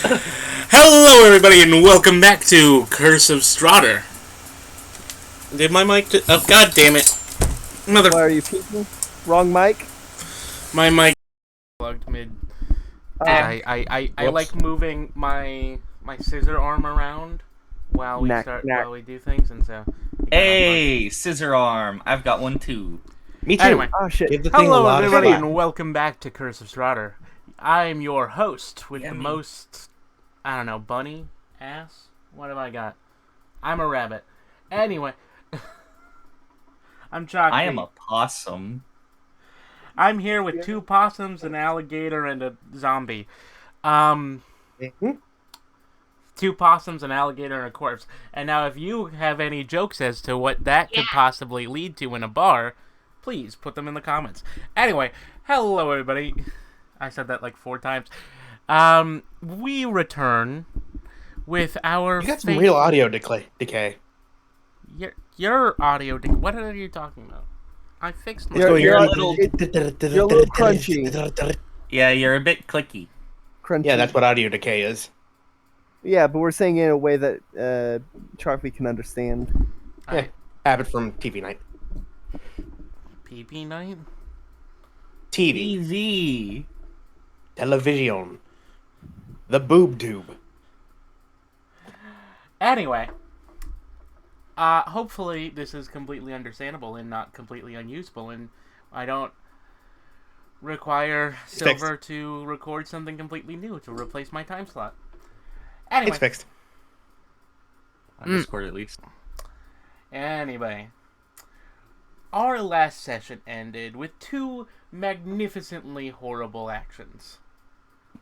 Hello, everybody, and welcome back to Curse of Strahd. Did my mic? Oh, god damn it! Why are you peeking? Wrong mic? My mic plugged mid. I Whoops. like moving my scissor arm around while we Knack. while we do things, and so. Hey, scissor arm. I've got one too. Me too. Anyway, Oh shit. Give the thing a hello, lot of everybody, slack. and welcome back to Curse of Strahd. I'm your host with the Yummy. most, I don't know, bunny ass. What have I got? I'm a rabbit. Anyway, I'm Chalky. I am a possum. I'm here with two possums, an alligator, and a zombie. Two possums, an alligator, and a corpse. And now, if you have any jokes as to what that could possibly lead to in a bar, please put them in the comments. Anyway, hello, everybody. I said that like 4 times. We return with our... You got some real audio decay. Your audio... What are you talking about? I fixed my... You're a little little- crunchy. Yeah, you're a bit clicky. Crunchy. Yeah, that's what audio decay is. Yeah, but we're saying it in a way that Charpy can understand. Yeah, habit from TV night. PP night? TV, Easy. television, the boob tube. Anyway, hopefully this is completely understandable and not completely unusable, and I don't require Silver to record something completely new to replace my time slot. Anyway, It's fixed. On Discord, at least. Anyway, our last session ended with 2 magnificently horrible actions.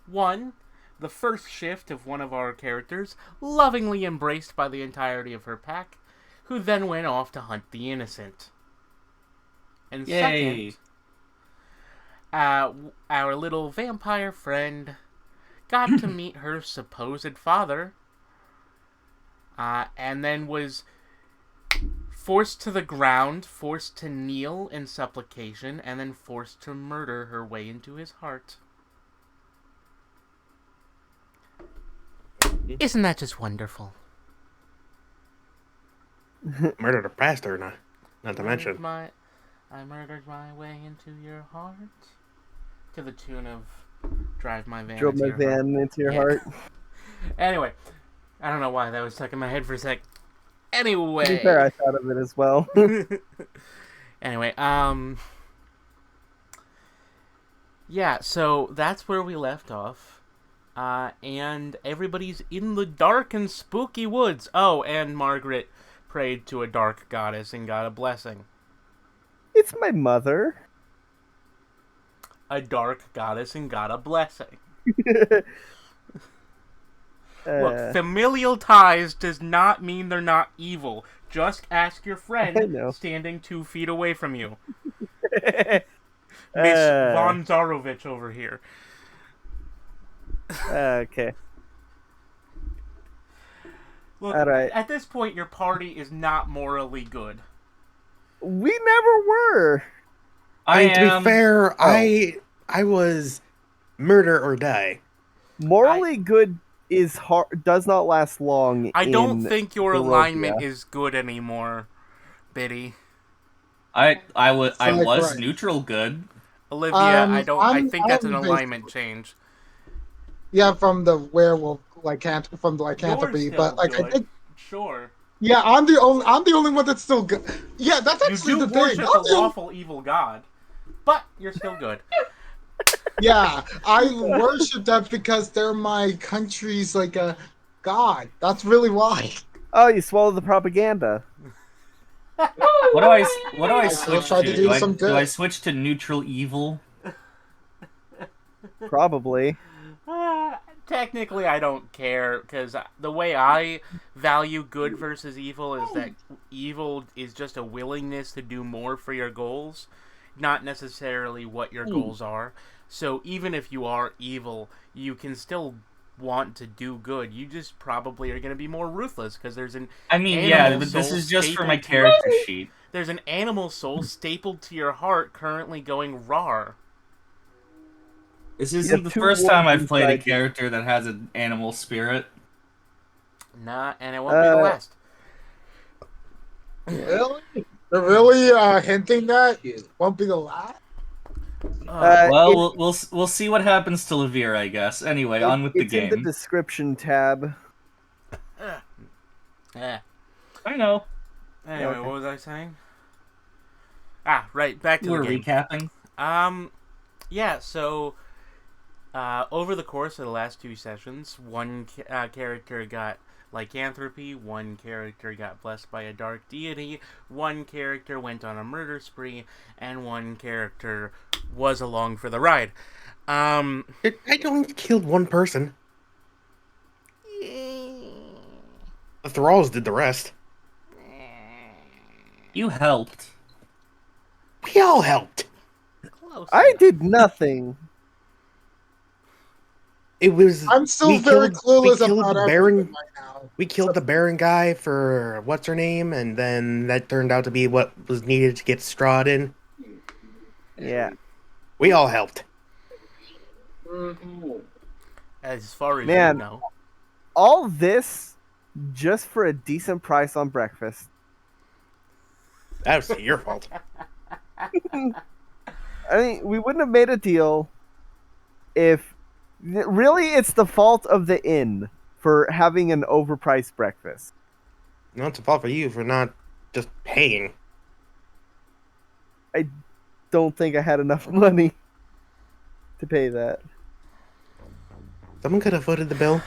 1, the first shift of one of our characters, lovingly embraced by the entirety of her pack, who then went off to hunt the innocent. And Yay. second, our little vampire friend got to meet her supposed father, and then was forced to the ground, forced to kneel in supplication, and then forced to murder her way into his heart. Isn't that just wonderful? Murdered a pastor, not to mention. I murdered my way into your heart. To the tune of Drive My Van Drove into my Your Heart. van into your Yeah. heart. Anyway, I don't know why that was stuck in my head for a sec. To be Anyway. fair, I thought of it as well. Anyway, yeah, so that's where we left off. And everybody's in the dark and spooky woods. Oh, and Margaret prayed to a dark goddess and got a blessing. It's my mother. A dark goddess and got a blessing. Look, familial ties does not mean they're not evil. Just ask your I friend know. standing 2 feet away from you. Miss Von Zarovich over here. Okay. Look, All right. at this point, your party is not morally good. We never were. I mean, to be fair, I was murder or die. Morally good is hard. Does not last long. I don't in think your Barovia. alignment is good anymore, Biddy. I was right. neutral good. Olivia, I I'm think that's an based- alignment change. Yeah, from the werewolf from the You're lycanthropy, still but like good. I think Sure. yeah, I'm the only one that's still good. Yeah, that's You actually do the thing. worship I'm a the only- lawful evil god, but you're still good. Yeah, I worship that because they're my country's like a god. That's really why. Oh, you swallowed the propaganda. What do I still switch tried to? to do some Do I good. switch to neutral evil? Probably. Technically, I don't care, because the way I value good versus evil is that evil is just a willingness to do more for your goals, not necessarily what your goals are. So even if you are evil, you can still want to do good. You just probably are going to be more ruthless, because there's an I mean, animal yeah, but this soul is just for my stapled to your- character sheet. There's an animal soul stapled to your heart currently going rawr. This You isn't have the two first time wards I've played a inside you. character that has an animal spirit. Nah, and it won't be the last. Really? They're really hinting that won't be the last? It, We'll see what happens to Levere, I guess. Anyway, on with the it's in the game. description tab. Yeah. I know. Anyway, Okay. what was I saying? Ah, right, back to We're the game. recapping. Yeah, so over the course of the last 2 sessions, one character got lycanthropy, one character got blessed by a dark deity, one character went on a murder spree, and one character was along for the ride. I only killed one person. The thralls did the rest. You helped. We all helped. Close I enough. did nothing. It was. I'm still we very killed- we clueless killed about the everything Baron. right now. We killed the Baron guy for what's her name, and then that turned out to be what was needed to get Strahd in. Yeah. We all helped. As far as Man. you know. All this just for a decent price on breakfast. That was your fault. I mean, we wouldn't have made a deal if... Really, it's the fault of the inn for having an overpriced breakfast. No, it's a fault for you for not just paying. I don't think I had enough money to pay that. Someone could have footed the bill.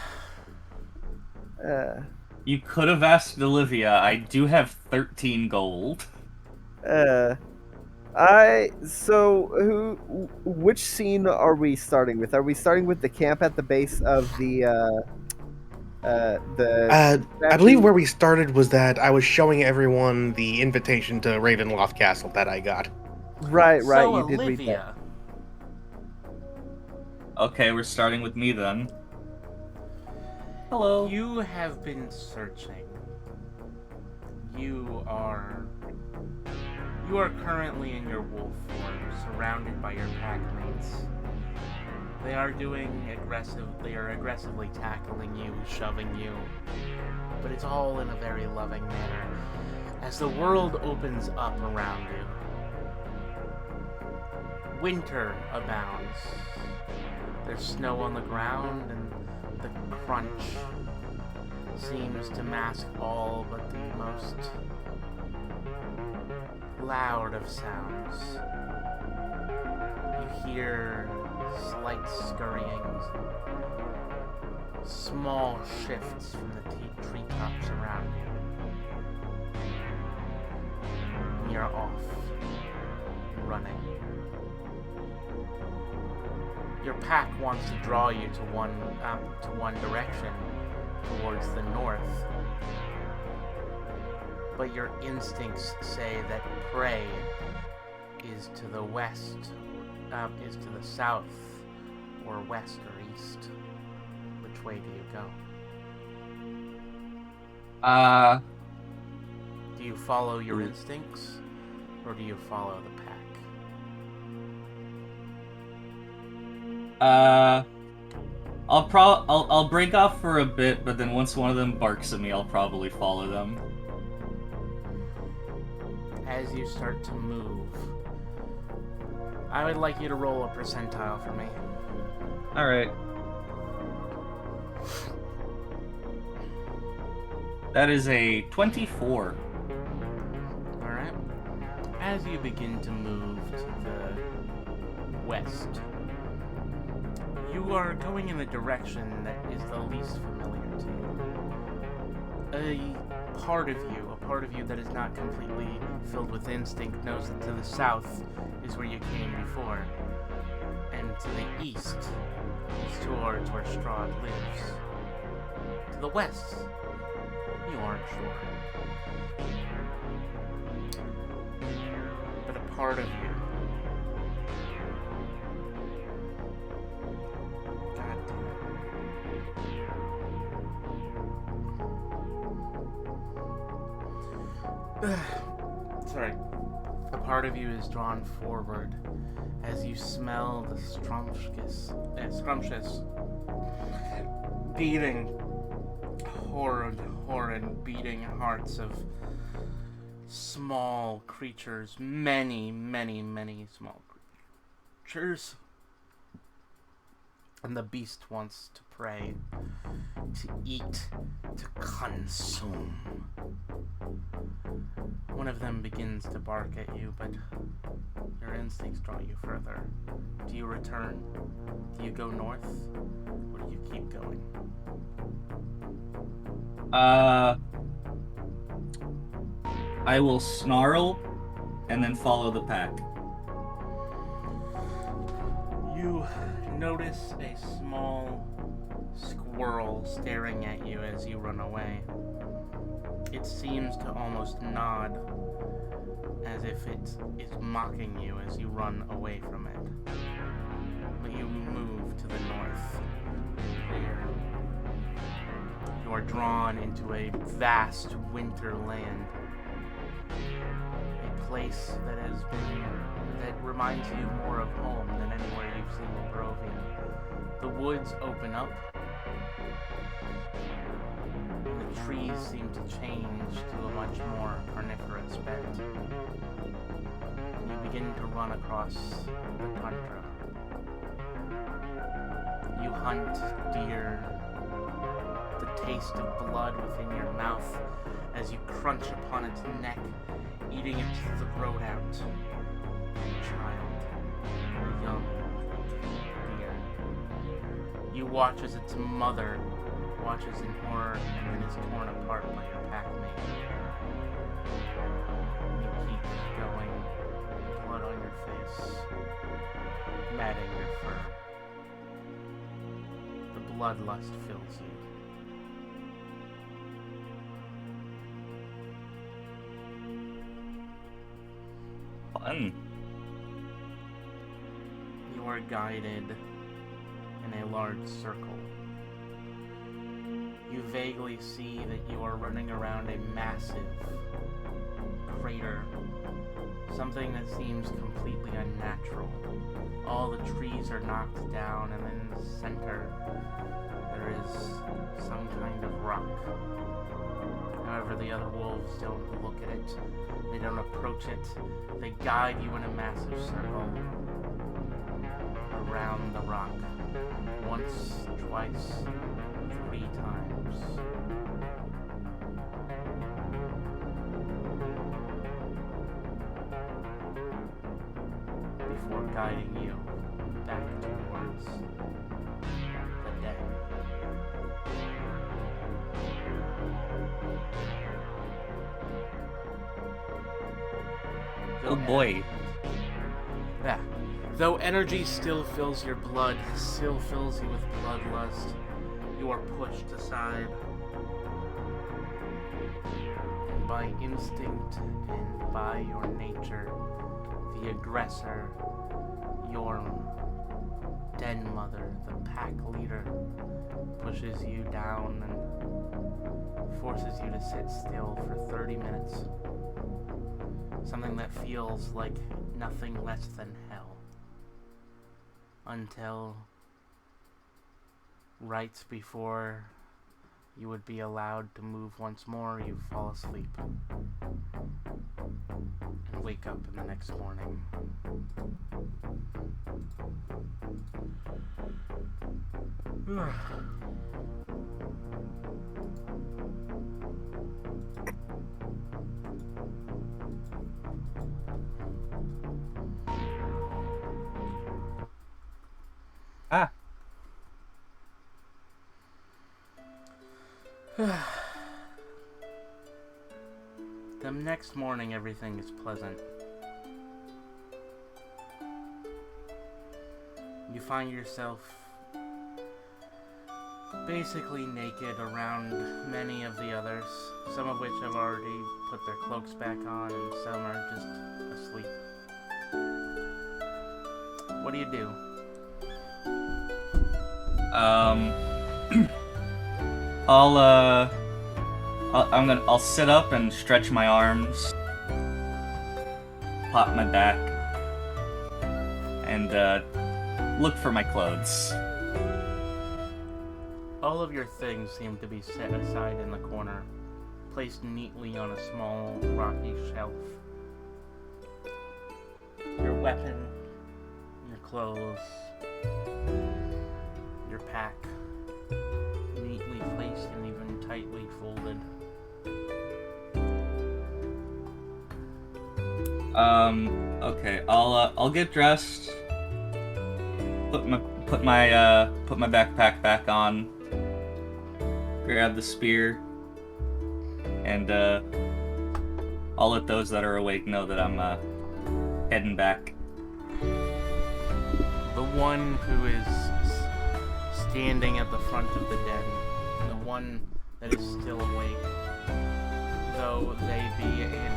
You could have asked Olivia. I do have 13 gold. Which scene are we starting with? Are we starting with the camp at the base of the I believe where we started was that I was showing everyone the invitation to Ravenloft Castle that I got. Right, So, you did read that. Olivia, Okay, we're starting with me then. Hello. you have been searching. You are currently in your wolf form, surrounded by your pack mates. They are aggressively tackling you, shoving you, but it's all in a very loving manner. As the world opens up around you, winter abounds. There's snow on the ground, and the crunch seems to mask all but the most loud of sounds. You hear slight scurryings, small shifts from the treetops around you. And you're off, running. Your pack wants to draw you to one direction, towards the north. But your instincts say that prey is to the west, is to the south, or west or east. Which way do you go? Do you follow your instincts, or do you follow the pack? I'll break off for a bit, but then once one of them barks at me, I'll probably follow them. As you start to move, I would like you to roll a percentile for me. Alright. That is a 24. Alright. As you begin to move to the west, you are going in a direction that is the least familiar to you. A part of you that is not completely filled with instinct knows that to the south is where you came before, and to the east is towards where Strahd lives. To the west, you aren't sure. But a part of you, God damn it. Sorry. A part of you is drawn forward as you smell the scrumptious beating, horrid beating hearts of small creatures, many small creatures. And the beast wants to prey, to eat, to consume. One of them begins to bark at you, but your instincts draw you further. Do you return? Do you go north? Or do you keep going? I will snarl and then follow the pack. You notice a small squirrel staring at you as you run away. It seems to almost nod, as if it is mocking you as you run away from it. But you move to the north. There, you are drawn into a vast winter land. A place that reminds you more of home than anywhere you've seen in Barovia. The woods open up. The trees seem to change to a much more carnivorous bent. You begin to run across the tundra. You hunt deer, the taste of blood within your mouth as you crunch upon its neck, eating its throat out. A child, a young deer. You watch as its mother watches in horror and then is torn apart by your packmate. You keep going, blood on your face, matting your fur. The bloodlust fills you. Fun. You are guided in a large circle. You vaguely see that you are running around a massive crater. Something that seems completely unnatural. All the trees are knocked down, and in the center there is some kind of rock. However, the other wolves don't look at it. They don't approach it. They guide you in a massive circle around the rock. Once, twice, 3 times. Before guiding you back towards the dead. Oh boy. Yeah. Though energy still fills your blood, still fills you with bloodlust, you are pushed aside. And by instinct and by your nature, the aggressor, your den mother, the pack leader, pushes you down and forces you to sit still for 30 minutes. Something that feels like nothing less than hell. Until right before you would be allowed to move once more, you fall asleep and wake up in the next morning. Ah. The next morning, everything is pleasant. You find yourself basically naked around many of the others, some of which have already put their cloaks back on, and some are just asleep. What do you do? I'll sit up and stretch my arms. pop my back and look for my clothes. All of your things seem to be set aside in the corner, placed neatly on a small rocky shelf. Your weapon, your clothes, your pack, neatly placed and even tightly folded. Okay. I'll get dressed. Put my backpack back on. Grab the spear, and I'll let those that are awake know that I'm heading back. The one who is standing at the front of the den, the one that is still awake, though they be in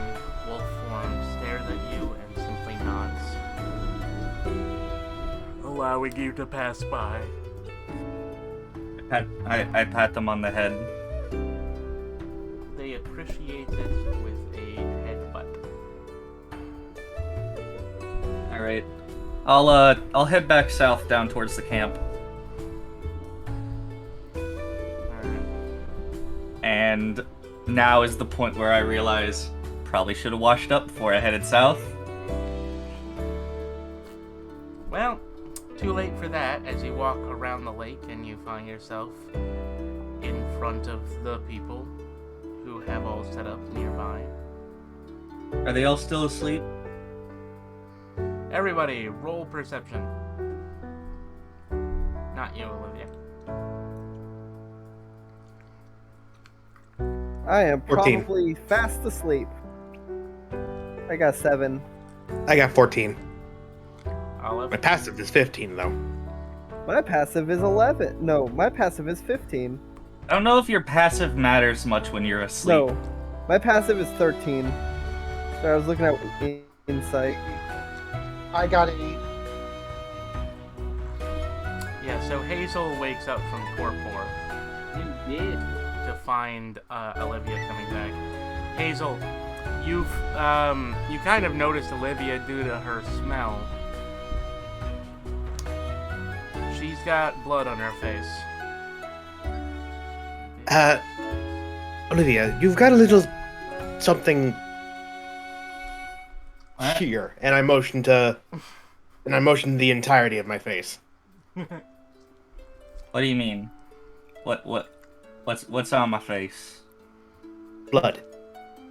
wolf form, stares at you and simply nods, allowing you to pass by. I pat them on the head. They appreciate it with a headbutt. All right. I'll head back south down towards the camp. Alright. And now is the point where I realize probably should have washed up before I headed south. Well, too late for that as you walk around the lake and you find yourself in front of the people who have all set up nearby. Are they all still asleep? Everybody, roll perception. Not you, Olivia. I am 14. probably fast asleep. I got 7. I got 14. Olive? My passive is 15, though. My passive is 11. No, my passive is 15. I don't know if your passive matters much when you're asleep. No, my passive is 13. So I was looking at insight. I got 8. Yeah, so Hazel wakes up from torpor You did. to find Olivia coming back. Hazel, you kind of noticed Olivia due to her smell. She's got blood on her face. Olivia, you've got a little something What? here, and I motioned the entirety of my face. What do you mean? What's on my face? Blood.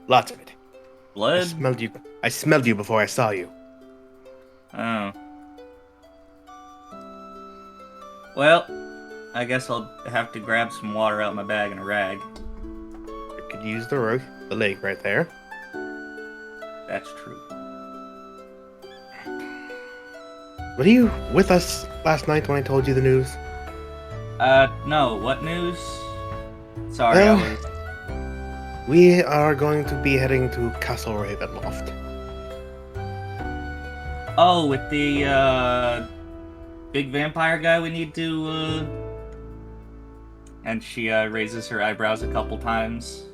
Lots of it. I Blood? smelled you before I saw you. Oh. Well, I guess I'll have to grab some water out of my bag and a rag. You could use the lake right there. That's true. Were you with us last night when I told you the news? No, what news? Sorry, Well- I was... We are going to be heading to Castle Ravenloft. Oh, with the, big vampire guy we need to, And she, raises her eyebrows a couple times.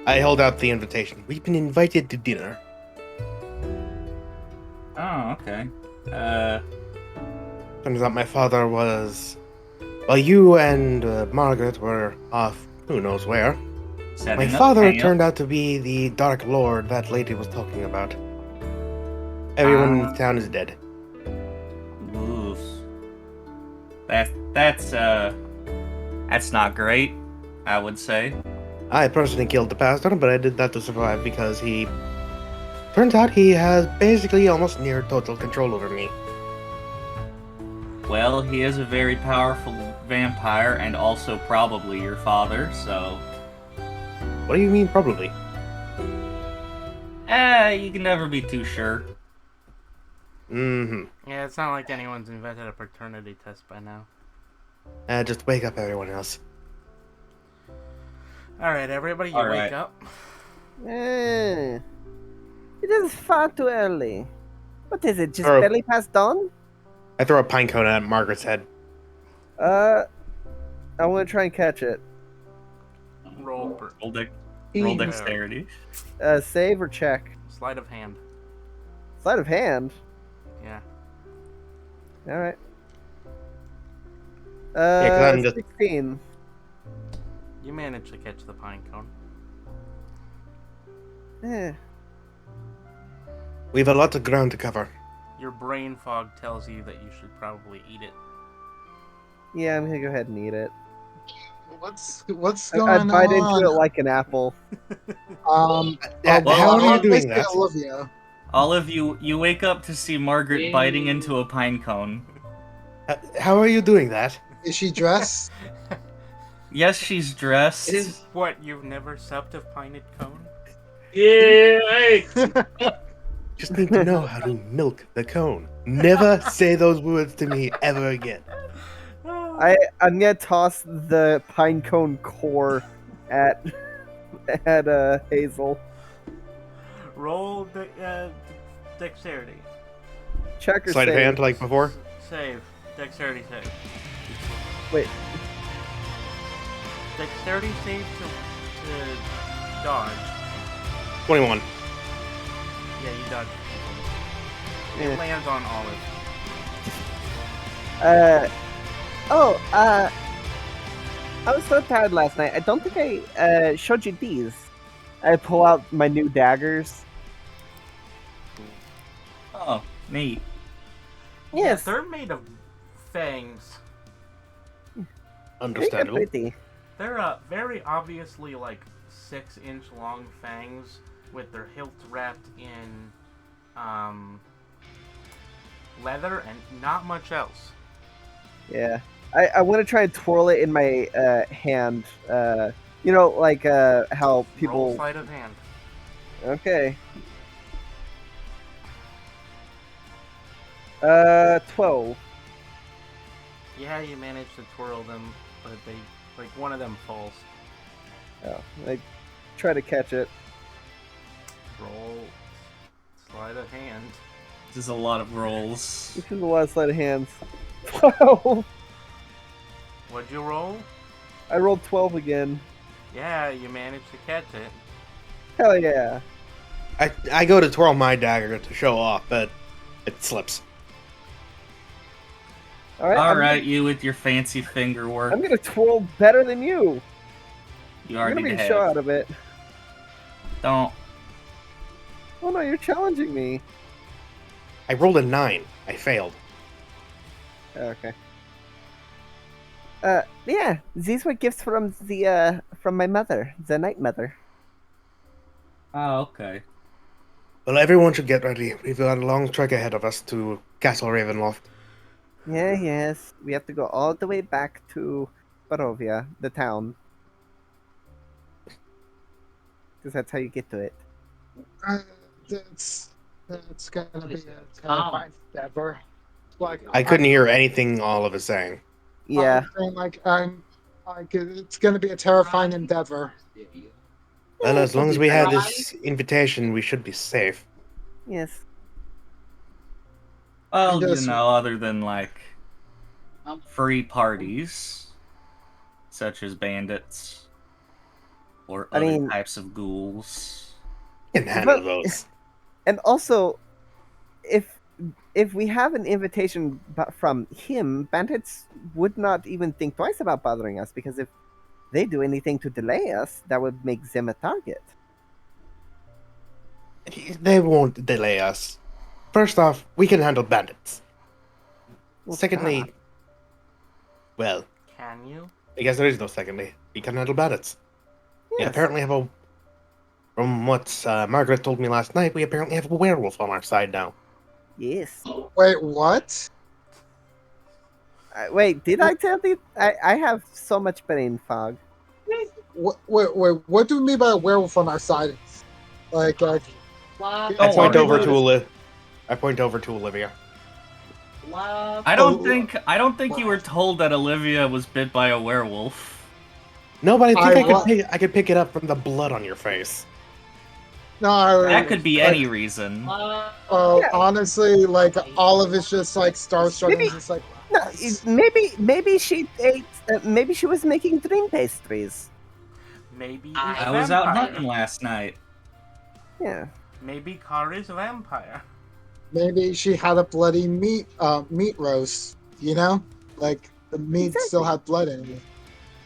I held out the invitation. We've been invited to dinner. Oh, okay. Turns out my father was... Well, you and Margaret were off who knows where. Setting My up father hang-up. turned out to be the Dark Lord that lady was talking about. Everyone in town is dead. Oof. That's not great, I would say. I personally killed the pastor, but I did that to survive because turns out he has basically almost near total control over me. Well, he is a very powerful vampire and also probably your father, so... What do you mean, probably? You can never be too sure. Mm-hmm. Yeah, it's not like anyone's invented a paternity test by now. Just wake up everyone else. Alright, everybody, you All wake right. up. It is far too early. What is it, just Oh. barely past dawn? I throw a pine cone at Margaret's head. I want to try and catch it. Roll per... Hold it. Roll Eat. dexterity. Save or check? Sleight of hand. Sleight of hand. Yeah. All right. 'cause I'm just- 16. You managed to catch the pine cone. Eh. We have a lot of ground to cover. Your brain fog tells you that you should probably eat it. Yeah, I'm gonna go ahead and eat it. What's I going bite into on? it like an apple. Um, How are you doing basically that? Olivia. All of you wake up to see Margaret biting into a pine cone. How are you doing that? Is she dressed? Yes, she's dressed. What, you've never supped a pinted cone? Just need to know how to milk the cone. Never say those words to me ever again. I'm gonna toss the pine cone core at Hazel. Roll dexterity. Check or Sleight of save? hand like before. Save. Dexterity save. Wait, Dexterity save to dodge. 21. Yeah, you dodge. It eh. lands on Olive. I was so tired last night. I don't think I showed you these. I pull out my new daggers. Oh, neat. Yes, Yeah, they're made of fangs. they're Understandable. pretty. They're very obviously like 6-inch long fangs with their hilts wrapped in leather and not much else. Yeah, I want to try and twirl it in my hand. You know, like how Roll people. sleight of hand. Okay. 12. Yeah, you managed to twirl them, but they like one of them falls. Oh, I try to catch it. Roll sleight of hand. This is a lot of rolls. This is a lot of sleight of hands. 12. What'd you roll? I rolled 12 again. Yeah, you managed to catch it. Hell yeah. I go to twirl my dagger to show off, but it slips. All right. Alright, you with your fancy finger work. I'm gonna twirl better than you. You I'm already gonna make a have. show out of it. Don't. Oh no, you're challenging me. I rolled a 9. I failed. Okay. Yeah, these were gifts from my mother, the Night Mother. Oh, okay. Well, everyone should get ready. We've got a long trek ahead of us to Castle Ravenloft. Yeah, yes. We have to go all the way back to Barovia, the town. Because that's how you get to it. That's gonna be a terrifying endeavor. Like I couldn't hear anything Olive is saying. Yeah. I'm like it's gonna be a terrifying endeavor. Well, as long as we have this invitation, we should be safe. Yes. Well, you Yes. know, other than like free parties, such as bandits or I other mean- types of ghouls. We can handle But- those. And also, if we have an invitation from him, bandits would not even think twice about bothering us, because if they do anything to delay us, that would make them a target. They won't delay us. First off, we can handle bandits. Well, Secondly, well, Can you? I guess there is no secondly. We can handle bandits. We Yes. apparently have a... From what Margaret told me last night, we apparently have a werewolf on our side now. Yes. Wait, what? Wait, did I tell you? I have so much brain fog. Wait, what do you mean by a werewolf on our side? Like, I Don't point worry over about to it. I point over to Olivia. I don't think you were told that Olivia was bit by a werewolf. No, but I think I I could pick it up from the blood on your face. no, That could be like, any reason. Yeah. honestly, like Olive is just like starstruck and Maybe- just like No, maybe she ate. Maybe she was making dream pastries. Maybe it's I was out vampire. hunting last night. Yeah. Maybe Car is a vampire. Maybe she had a bloody meat roast, you know? Like, the meat still Exactly. had blood in it.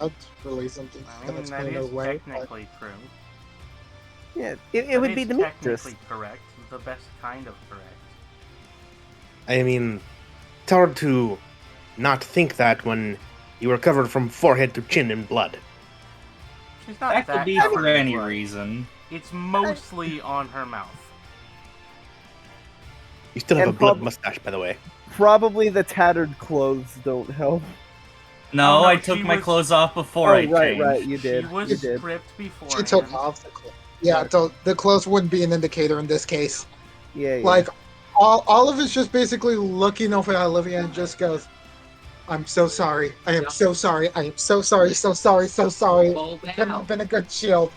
That's really something I that mean, that explain is away. technically true. Yeah. It That would be is the meat technically juice. correct. The best kind of correct. I mean, it's hard to not think that when you were covered from forehead to chin in blood. She's not That that could be covered for in any blood. reason. It's mostly on her mouth. You still have And a blood mustache, by the way. Probably the tattered clothes don't help. No, Oh, no, I took she my was- clothes off before I changed. Right, you did. She was You did. stripped before. She took off the clothes. Yeah, Right. so the clothes wouldn't be an indicator in this case. Yeah, yeah. Like, all of it's just basically looking over at Olivia and just goes, I'm so sorry. I am so sorry. I am so sorry. So sorry. So sorry. Couldn't have been a good shield.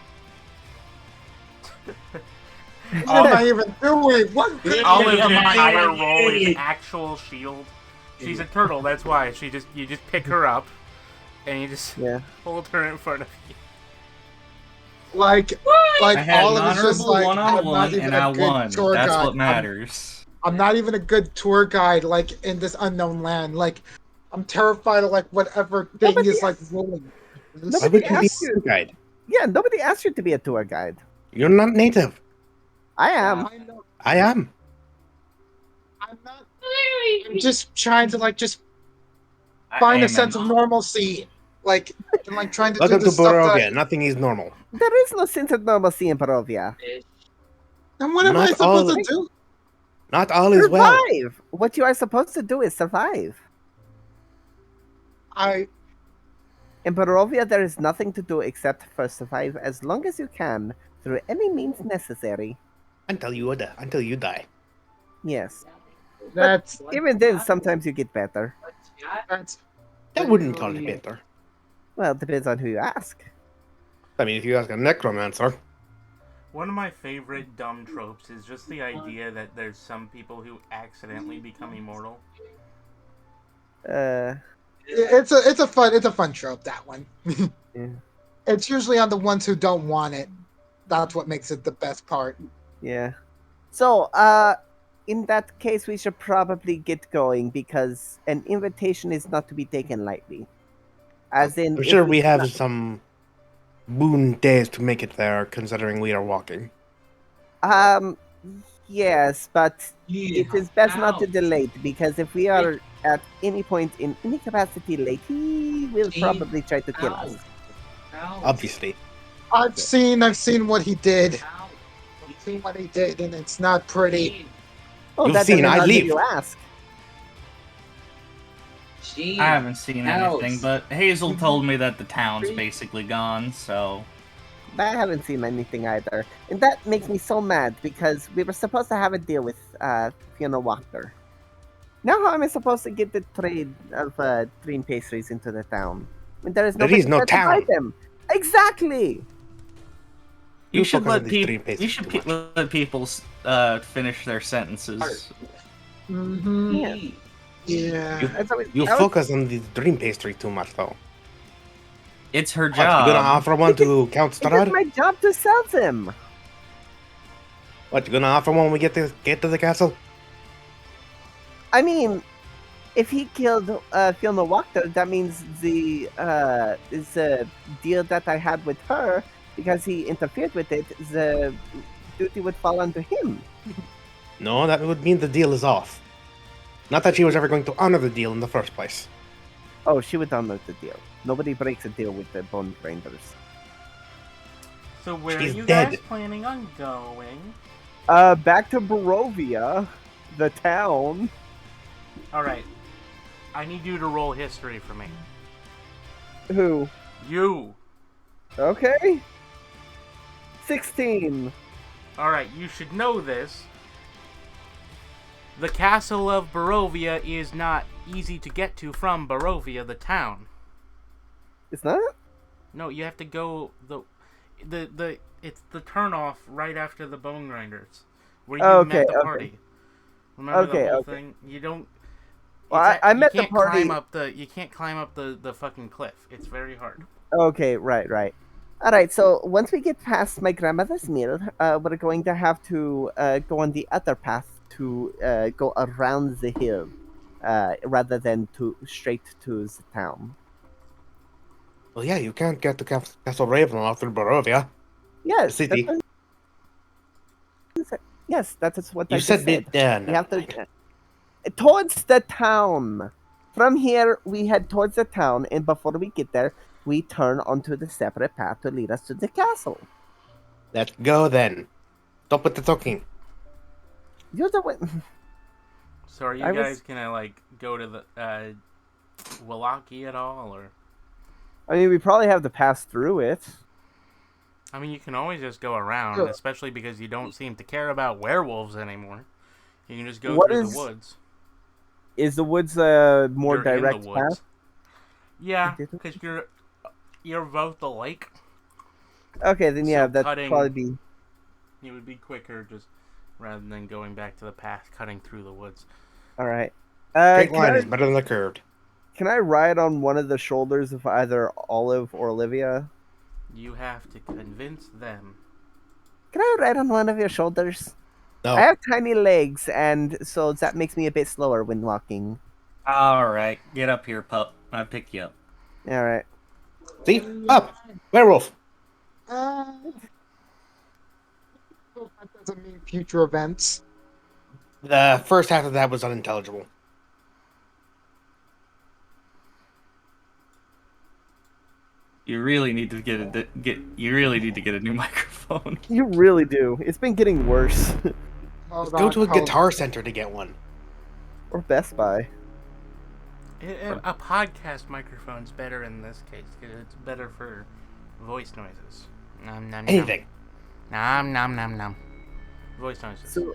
What am I even doing? What? Olive's Yeah, entire yeah, role is yeah. actual shield. She's a turtle, that's why. You just pick her up and you just Yeah. hold her in front of you. Like I had all an of it's just honorable like I'm not one-on-one, even and a I good won. tour That's guide. what matters. I'm not even a good tour guide. Like in this unknown land. Like I'm terrified of like whatever thing Nobody is like rolling. Why Nobody would you be asked a you. tour guide? Yeah, nobody asked you to be a tour guide. You're not native. I am. I know. I am. I'm not. I'm just trying to like just find a sense of normalcy. Like and like trying to do Welcome the to stuff that. Barovia. Nothing is normal. There is no sense of normalcy in Barovia. And what am I Not supposed all- to do? Not all is well. Survive! What you are supposed to do is survive. In Barovia, there is nothing to do except for survive as long as you can through any means necessary. Until you die. Yes. That's Even then, sometimes you get better. that's. That wouldn't call it better. Well, it depends on who you ask. I mean, if you ask a necromancer, One of my favorite dumb tropes is just the idea that there's some people who accidentally become immortal. It's a fun trope, that one. Yeah. It's usually on the ones who don't want it. That's what makes it the best part. Yeah. So, in that case, we should probably get going because an invitation is not to be taken lightly. As in, I'm if sure we have cannot- some boon days to make it there, considering we are walking. Yes, but it is best not to delay it because if we are at any point in any capacity late, he will probably try to kill us. Obviously. I've seen what he did. I've seen what he did, and it's not pretty. Oh, You've that seen, depends I on who leave. you ask. I haven't seen anything, but Hazel told me that the town's basically gone, so... I haven't seen anything either. And that makes me so mad because we were supposed to have a deal with Fiona Wachter. Now how am I supposed to get the trade of green pastries into the town? When there is There nobody is no there to buy town. them. Exactly! You should focus on let these people. dream pages You should too much. let people finish their sentences. Mm-hmm. Yeah. Yeah. That's always- You I was- focus on the dream pastry too much, though. It's her What, you gonna job. offer one to Count It is Strahd? my job to sell them. What, you gonna offer one when we get to the castle? I mean, if he killed Fiona Wachter, that means the deal that I had with her, because he interfered with it, the duty would fall under him. No, that would mean the deal is off. Not that she was ever going to honor the deal in the first place. Oh, she would honor the deal. Nobody breaks a deal with the bone grinders. So where She's are you dead. guys planning on going? Back to Barovia, the town. Alright. I need you to roll history for me. Who? You! Okay. 16. Alright, you should know this. The Castle of Barovia is not easy to get to from Barovia, the town. It's not? No, you have to go it's the turnoff right after the bone grinders, where you Okay, met the okay. party. Remember Okay, the whole okay. thing? You don't. Well, it's I you met the can't party- Climb up you can't climb up the fucking cliff. It's very hard. Okay, right. All right, so once we get past my grandmother's mill, we're going to have to go on the other path to go around the hill, rather than to straight to the town. Well, yeah, you can't get to Castle Ravenloft through Barovia, the Yes, that's city. what I said. Yes, that's what I You just said it. said. Yeah, We never have to mind. towards the town. From here, we head towards the town, and before we get there, we turn onto the separate path to lead us to the castle. Let's go then. Stop with the talking. You're the one. So are you I was. guys gonna like go to the Wallaki at all, or? I mean, we probably have to pass through it. I mean, you can always just go around, Sure. especially because you don't seem to care about werewolves anymore. You can just go What through is- the woods. Is the woods a more You're direct in the woods. path? Yeah, because you're both the lake. Okay, then yeah, So that'd cutting- probably be. It would be quicker just rather than going back to the path, cutting through the woods. All right. Straight line is better than the curved. Can I ride on one of the shoulders of either Olive or Olivia? You have to convince them. Can I ride on one of your shoulders? No. I have tiny legs, and so that makes me a bit slower when walking. Alright, get up here, pup. I'll pick you up. All right. See? Up! Werewolf! That doesn't mean future events. The first half of that was unintelligible. You really need to get a new microphone. You really do. It's been getting worse. Hold Go on, to a hold- Guitar Center to get one. Or Best Buy. A podcast microphone's better in this case because it's better for voice noises. Nom, nom, nom. Anything. Nom nom nom nom. Voice noises. So,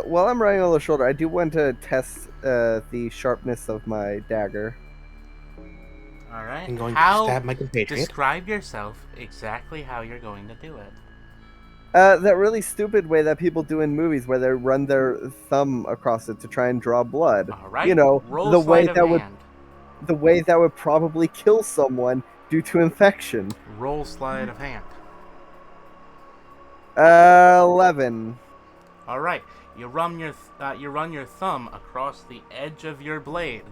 while I'm riding on the shoulder, I do want to test the sharpness of my dagger. All right. I'm going to How stab my compatriot. describe yourself exactly how you're going to do it? That really stupid way that people do in movies where they run their thumb across it to try and draw blood. All right. You know, Roll the way sleight of that would hand. the way that would probably kill someone due to infection. Roll sleight of hand. 11. All right. You run your thumb across the edge of your blade,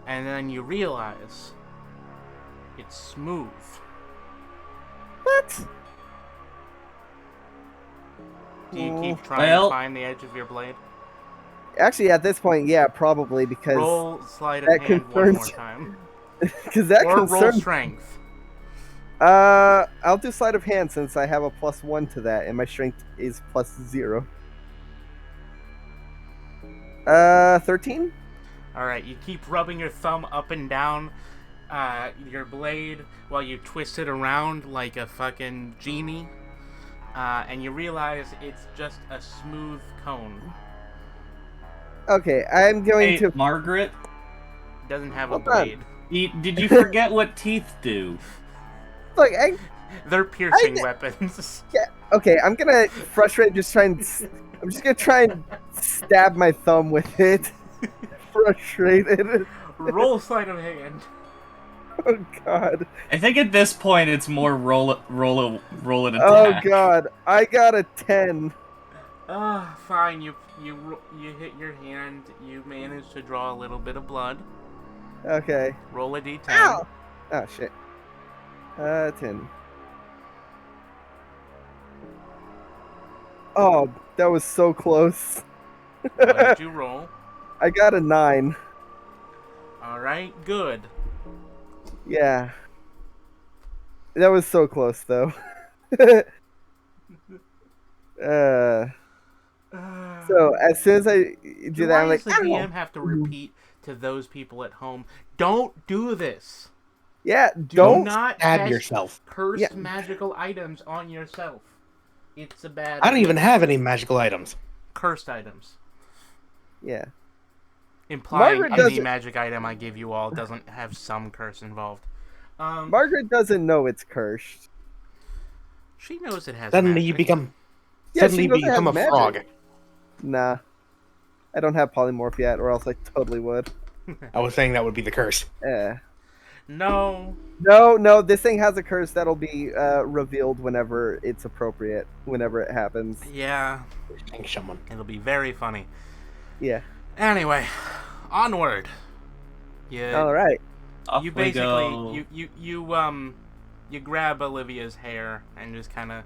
and then you realize it's smooth. What? Do you keep trying Well- to find the edge of your blade? Actually, at this point, yeah, probably because Roll sleight of that hand one more concerns- time. because that Or roll concerns. strength. I'll do sleight of hand since I have a +1 to that, and my strength is +0. 13. All right, you keep rubbing your thumb up and down your blade while you twist it around like a fucking genie, and you realize it's just a smooth cone. Okay, I'm going Hey, to. Margaret, It doesn't have a Hold on. blade. did you forget what teeth do? Look, They're piercing I- weapons. okay, I'm gonna frustrate. I'm just gonna try and stab my thumb with it. Frustrated. Roll sleight of hand. Oh god. I think at this point it's more roll an Oh attack. god. I got a 10. Fine. You hit your hand. You manage to draw a little bit of blood. Okay. Roll a d10. Ow! Oh shit. 10. Oh, that was so close. What did you roll? I got a 9. All right, good. Yeah. That was so close though. So as soon as I do that, Why I'm like, does the "Ow!" DM have to repeat to those people at home? Don't do this. Yeah, Do don't. not Stab test yourself. cursed Yeah. magical items on yourself. It's a bad. I don't even have any magical items. cursed items. Yeah. Implying Margaret any doesn't- magic item I give you all doesn't have some curse involved. Margaret doesn't know it's cursed. She knows it has. Suddenly you magic. become. Yeah, Suddenly she you knows it has become a magic. frog. Nah. I don't have polymorph yet, or else I totally would. I was saying that would be the curse. Yeah. No. No, this thing has a curse that'll be revealed whenever it's appropriate, whenever it happens. Yeah. Thanks, someone. It'll be very funny. Yeah. Anyway, onward. Yeah. All right. Off You we basically go. you grab Olivia's hair and just kind of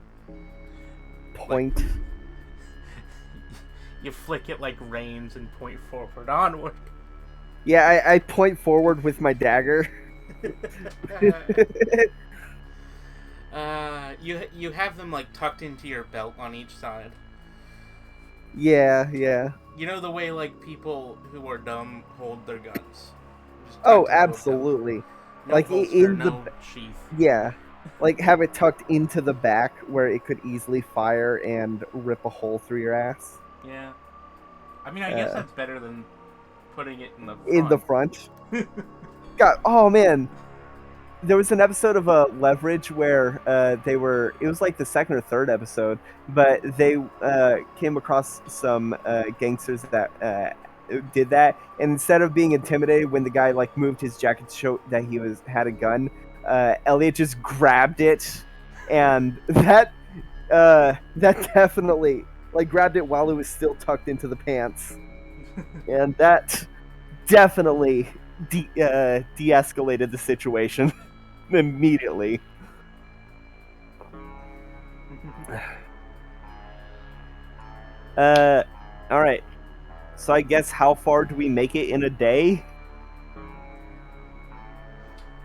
Point. you flick it like reins and point forward. Onward. Yeah, I point forward with my dagger. You have them like tucked into your belt on each side. Yeah. You know the way like people who are dumb hold their guns. Just tucked Oh, into a belt. absolutely. No Like, holster, in the- no sheath. Yeah. Like, have it tucked into the back where it could easily fire and rip a hole through your ass. Yeah. I mean, I guess Uh, that's better than putting it in the front. In the front. God, oh man. There was an episode of Leverage where it was like the second or third episode, but they came across some gangsters that did that, and instead of being intimidated when the guy like moved his jacket to show that he had a gun, Elliot just grabbed it, and that definitely like grabbed it while it was still tucked into the pants, and that definitely de-escalated the situation immediately. All right. So I guess how far do we make it in a day?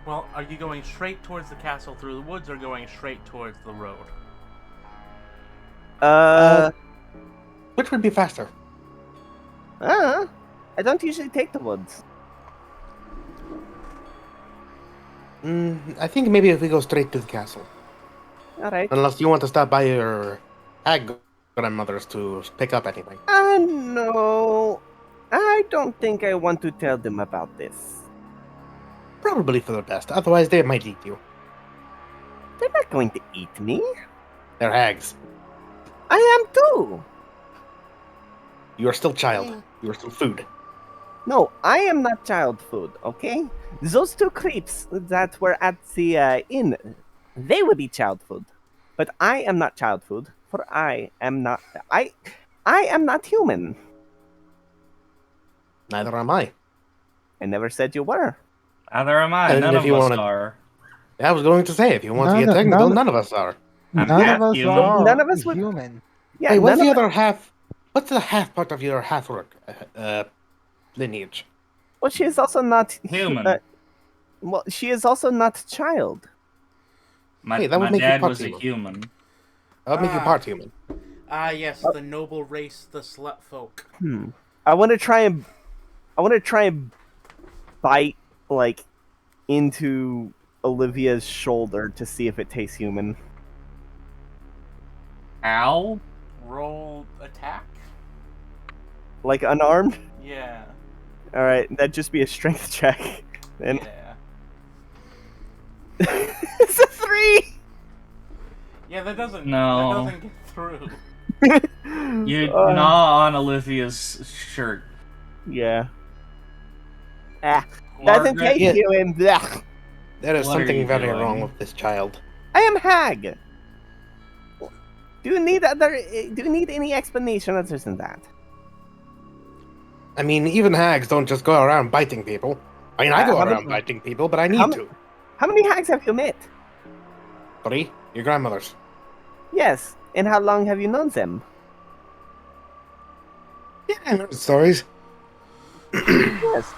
Well, are you going straight towards the castle through the woods or going straight towards the road? Which would be faster? I don't usually take the woods. I think maybe if we go straight to the castle. All right. Unless you want to stop by your hag grandmother's to pick up anything. No. I don't think I want to tell them about this. Probably for the best. Otherwise, they might eat you. They're not going to eat me. They're hags. I am too. You are still child. You are still food. No, I am not child food, okay? Those two creeps that were at the inn, they would be child food. But I am not child food, for I am not human. Neither am I. I never said you were. Neither am I. And None if of you us wanna- are. I was going to say, if you want to None get of- technical, none- none of us are. I'm None half of us human. are None of us would- human. Yeah, Hey, what's none the of other half? What's the half part of your half lineage? Well, she is also not Human. well, she is also not child. My, Hey, that would my make you dad part was a human. human. That would make you Ah. part human. Ah, yes, the noble race, the slut folk. I want to try and bite like into Olivia's shoulder to see if it tastes human. Ow. Roll attack? Like unarmed? Yeah. All right, that'd just be a strength check. And Yeah. it's a 3. Yeah, that doesn't No. that doesn't get through. You Uh, gnaw on Olivia's shirt. Yeah. Doesn't Margaret, taste human. Blech. There is What are something you very doing? wrong with this child. I am hag. Do you need any explanation other than that? I mean, even hags don't just go around biting people. I mean, I go How around many- biting people, but I need how to. How many hags have you met? 3? Your grandmother's. Yes. And how long have you known them? Yeah, I know the stories. Yes.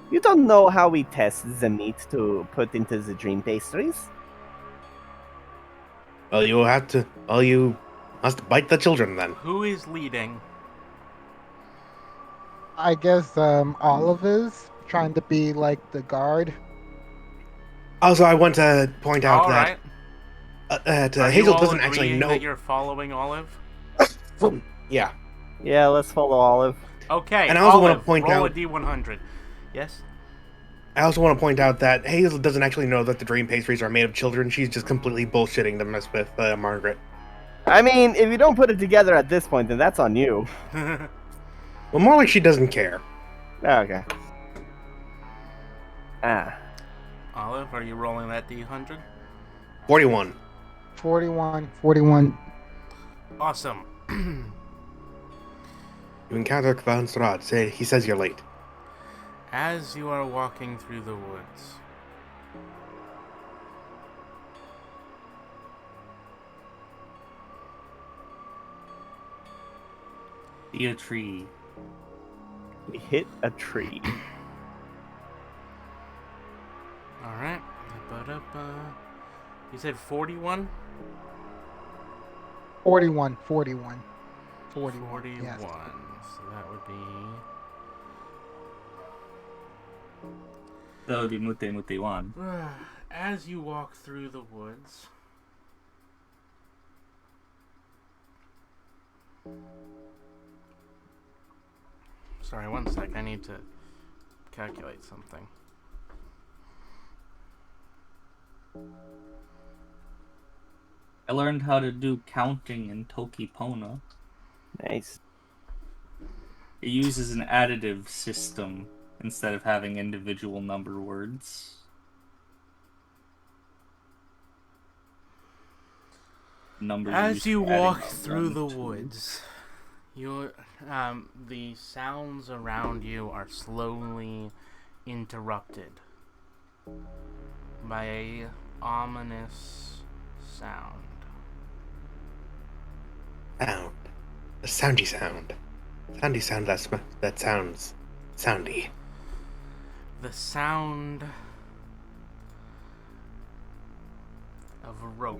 You don't know how we test the meat to put into the dream pastries? Well, you must bite the children then. Who is leading? I guess Olive is trying to be like the guard. Also, I want to point out All right. that Are you Hazel all doesn't actually agreeing know. that you're following Olive. Yeah, Yeah, let's follow Olive. Okay. And I also wanna Olive, point roll out- a D100. Yes. I also want to point out that Hazel doesn't actually know that the dream pastries are made of children. She's just completely bullshitting to mess with Margaret. I mean, if you don't put it together at this point, then that's on you. Well, more like she doesn't care. Okay. Ah. Olive, are you rolling that D100? 41. 41. Awesome. You encounter Kvan Strahd. He says you're late. As you are walking through the woods, See a tree. We hit a tree. alright. You said 41? 41. 41. Yes. So that would be... That would be Mute Mute 1. As you walk through the woods... Sorry, one sec. I need to calculate something. I learned how to do counting in Tokipona. Nice. It uses an additive system instead of having individual number words. Numbers As you adding walk up through 1, the 2. woods, the sounds around you are slowly interrupted by a ominous sound. Sound. A soundy sound. Soundy sound that sounds soundy. The sound of a rope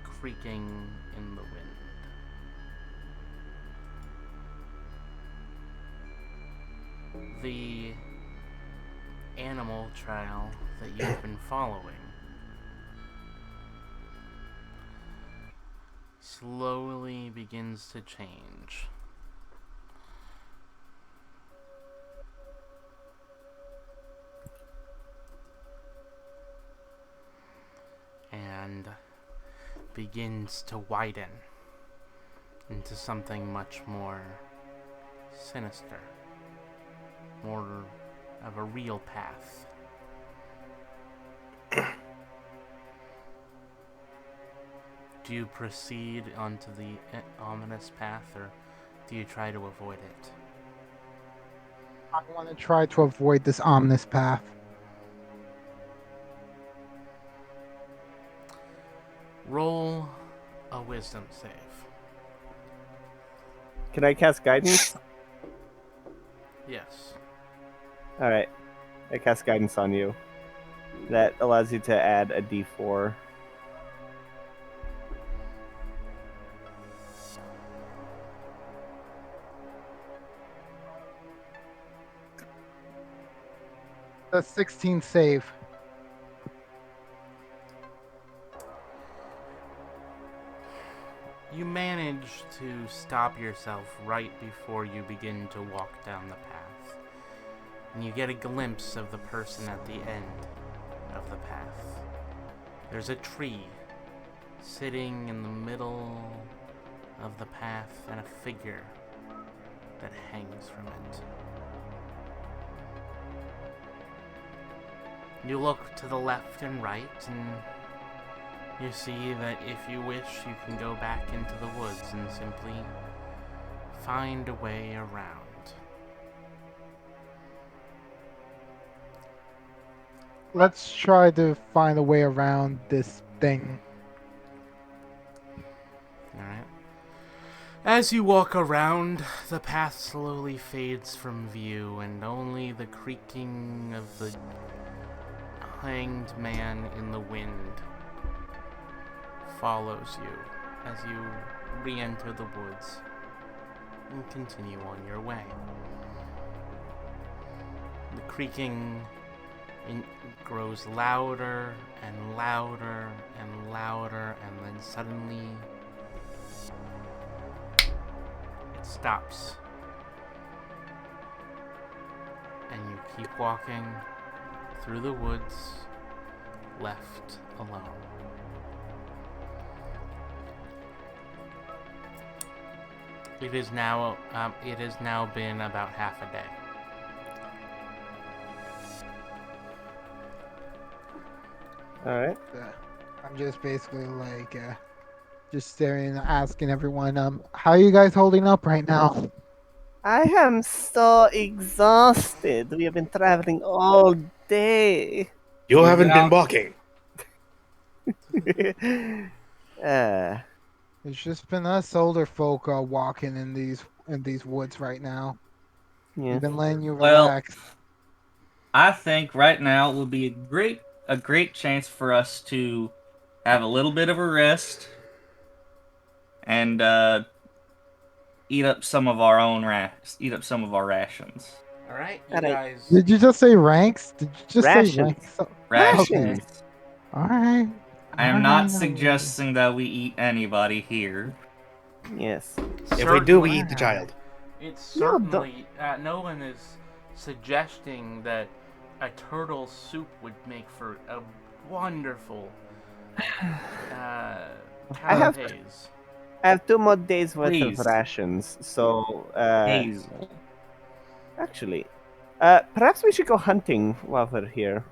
creaking in the wind. The animal trail that you've been following slowly begins to change. And begins to widen into something much more sinister, more of a real path. Do you proceed onto the ominous path, or do you try to avoid it? I want to try to avoid this ominous path. Roll a wisdom save. Can I cast guidance? Yes. Alright. I cast guidance on you. That allows you to add a d4. The 16 save. You manage to stop yourself right before you begin to walk down the path. And you get a glimpse of the person at the end of the path. There's a tree sitting in the middle of the path and a figure that hangs from it. You look to the left and right, and you see that if you wish, you can go back into the woods and simply find a way around. Let's try to find a way around this thing. Alright. As you walk around, the path slowly fades from view, and only the creaking of the hanged man in the wind follows you as you re-enter the woods and continue on your way. The creaking grows louder and louder and louder, and then suddenly it stops. And you keep walking through the woods, left alone. It has now been about half a day. All right. I'm just basically like, just staring and asking everyone, how are you guys holding up right now? I am so exhausted. We have been traveling all day. You haven't been Without- walking. uh, It's just been us older folk walking in these woods right now. yeah. We've been letting you Well, relax. I think right now would be a great chance for us to have a little bit of a rest and eat up some of our rations. All right, you All right. guys. Did you just say ranks? Did you just say Rations. ranks? Rations. Okay. All right. I am not All right. suggesting that we eat anybody here. Yes. If we do, we certainly- eat the child. It's No, certainly no one is suggesting that a turtle soup would make for a wonderful have- canapes. I have 2 more days worth Please. of rations, so Hazel. actually, perhaps we should go hunting while we're here.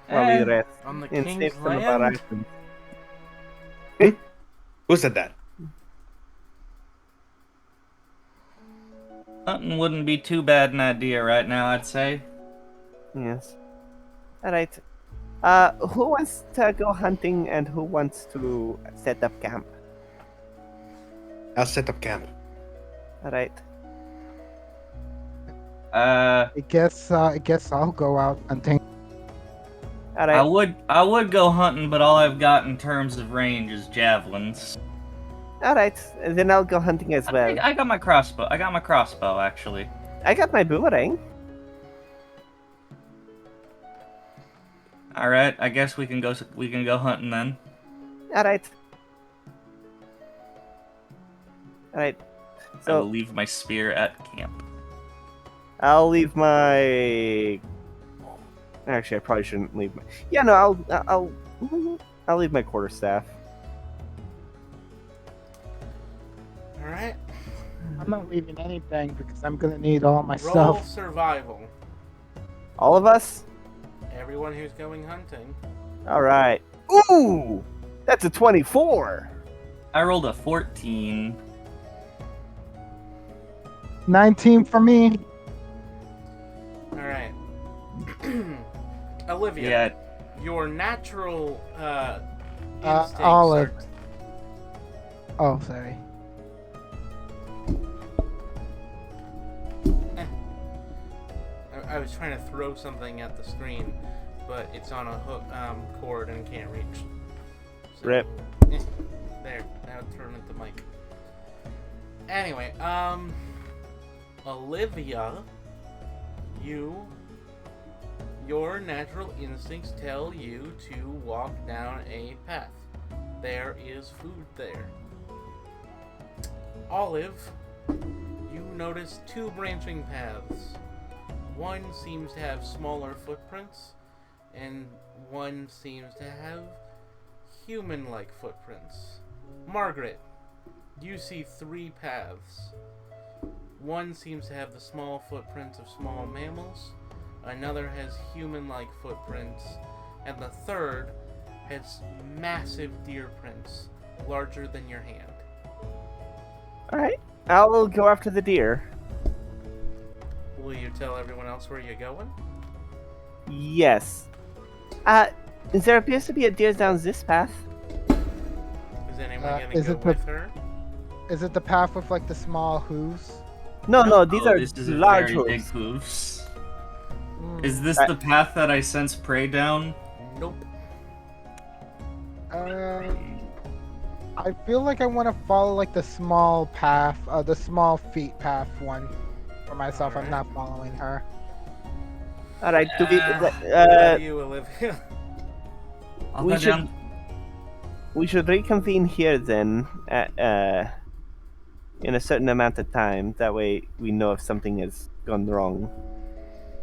While we rest On the and king's save some of our land? rations. Who said that? Hunting wouldn't be too bad an idea right now, I'd say. Yes. All right. Who wants to go hunting and who wants to set up camp? I'll set up camp. All right. Uh, I guess I'll go out hunting. All I right. would go hunting, but all I've got in terms of range is javelins. All right. Then I'll go hunting as well. I got my crossbow. I got my crossbow actually. I got my boomerang. All right, I guess we can go hunting then. All right. All right. I will So leave my spear at camp. I'll leave my. Actually, I probably shouldn't leave my. Yeah, no, I'll leave my quarterstaff. All right. I'm not leaving anything because I'm gonna need all my Roll stuff. survival. All of us. Everyone who's going hunting. All right. Ooh, that's a 24. I rolled a 14. 19 for me. All right. Olivia, Yeah, your natural instincts Olive. are- Oh, sorry. I was trying to throw something at the screen, but it's on a hook cord and can't reach. So, Rip. There, now it's thrown at the mic. Anyway, Olivia, your natural instincts tell you to walk down a path. There is food there. Olive, you notice 2 branching paths. One seems to have smaller footprints, and one seems to have human-like footprints. Margaret, you see 3 paths. One seems to have the small footprints of small mammals, another has human-like footprints, and the third has massive deer prints, larger than your hand. All right. I'll go after the deer. Will you tell everyone else where you're going? Yes. There appears to be a deer down this path. Is anyone gonna is go it the- with her? Is it the path with like the small hooves? No, these Oh, are this is a large very big hooves. hoofs. Mm. Is this I- the path that I sense prey down? Nope. I feel like I want to follow like the small path, the small feet path one for myself. I'm not following her. All right. Do we? What about you, Olivia? I'll We go should- down. We should reconvene here then. In a certain amount of time. That way we know if something has gone wrong.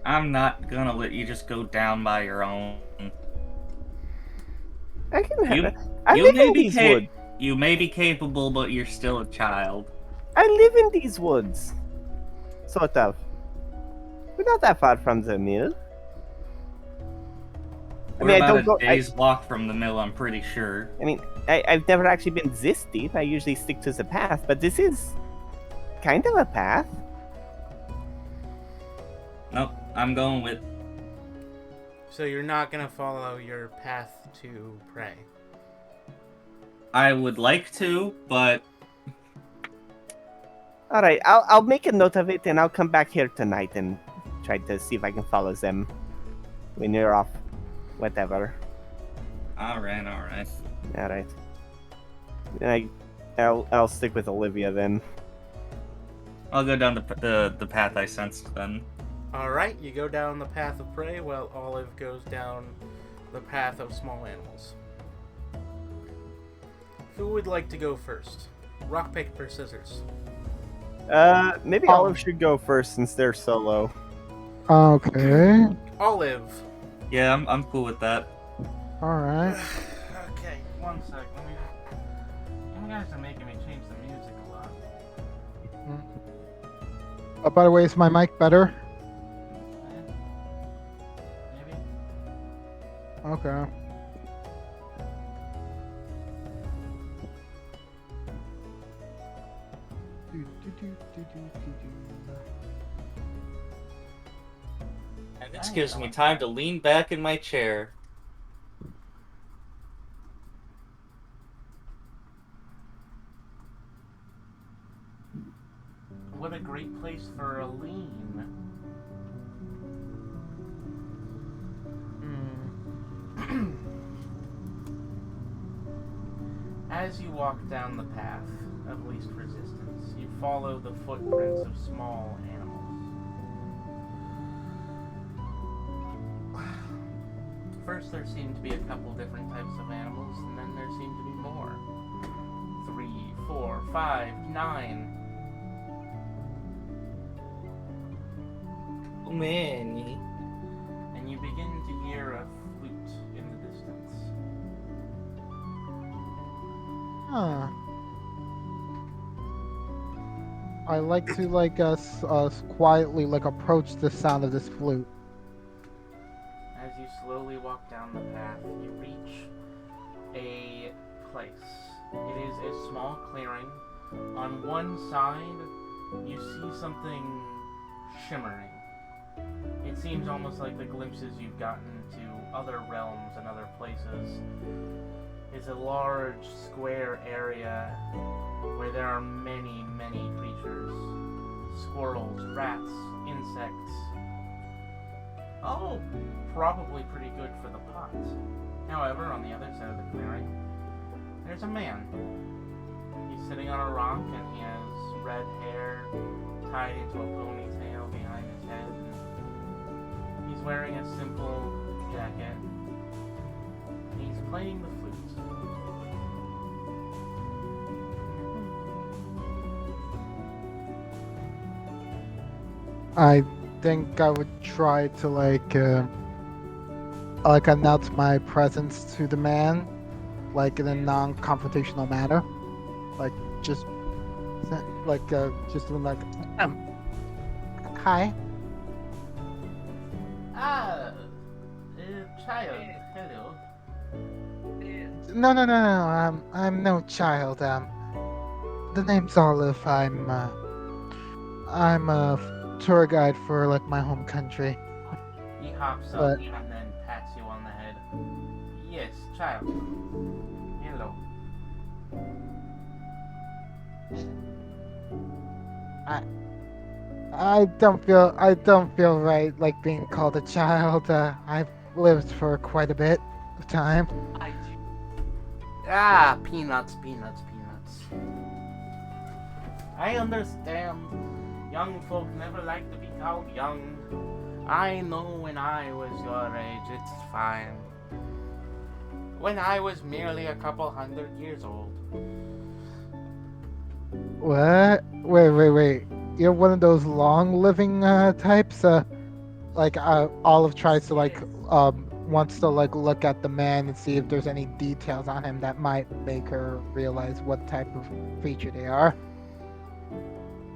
I'm not gonna let you just go down by your own. I can have You- it. I you live may in be these ca- woods. You may be capable, but you're still a child. I live in these woods. Sort of. We're not that far from the mill. We're mean, I about don't a go. day's walk from the mill, I'm pretty sure. I mean, I've never actually been this deep. I usually stick to the path, but this is kind of a path. Nope, I'm going with. So you're not gonna follow your path to prey. I would like to, but All right, I'll make a note of it, and I'll come back here tonight and try to see if I can follow them when you're off. Whatever. alright. All right. I'll stick with Olivia then. I'll go down the path I sensed then. Alright, you go down the path of prey while Olive goes down the path of small animals. Who would like to go first? Rock, paper, scissors. Maybe Olive should go first since they're solo. Okay. Olive. Yeah, I'm cool with that. Alright. Okay, one sec. Let me. You guys are making me change the music a lot. By the way, is my mic better? Maybe. Okay. And this gives me time to lean back in my chair. What a great place for a lean. As you walk down the path of least resistance, you follow the footprints of small animals. First, there seem to be a couple different types of animals, and then there seem to be more. 3, 4, 5, 9. Many. And you begin to hear a flute in the distance. Huh. I like to quietly approach the sound of this flute. As you slowly walk down the path, you reach a place. It is a small clearing. On one side, you see something shimmering. It seems almost like the glimpses you've gotten to other realms and other places. It's a large square area where there are many, many creatures. Squirrels, rats, insects. Oh, probably pretty good for the pot. However, on the other side of the clearing, there's a man. He's sitting on a rock and he has red hair tied into a ponytail behind his head. He's wearing a simple jacket. He's playing the flute. I think I would try to announce my presence to the man, in a non-confrontational manner, just doing hi. Child, hello. No. I'm no child. The name's Olive. I'm a tour guide for my home country. He hops up and then pats you on the head. Yes, child. Hello. I don't feel right being called a child. I've lived for quite a bit of time. Peanuts. I understand. Young folk never like to be called young. I know when I was your age, it's fine. When I was merely a couple 100 years old. What? Wait. You're one of those long-living types? Olive tries to wants to look at the man and see if there's any details on him that might make her realize what type of creature they are.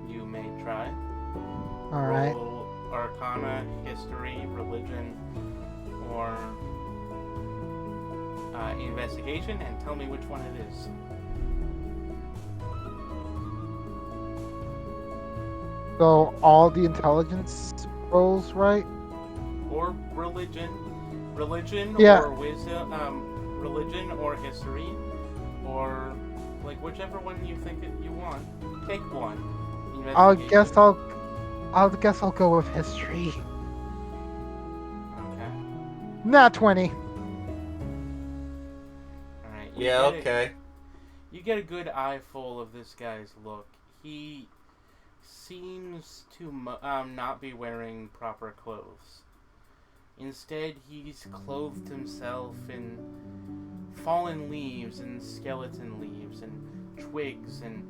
You may try. Alright. Roll Arcana, History, Religion, or investigation and tell me which one it is. So all the intelligence rolls, right? Or religion. Religion Yeah. or wisdom. Religion or history. Or, like, whichever one you think you want. Pick one. Investigation. I'll guess I'll go with history. Okay. Not 20. Alright. Yeah, okay. You get a good eyeful of this guy's look. He seems to not be wearing proper clothes. Instead, he's clothed himself in fallen leaves and skeleton leaves and twigs and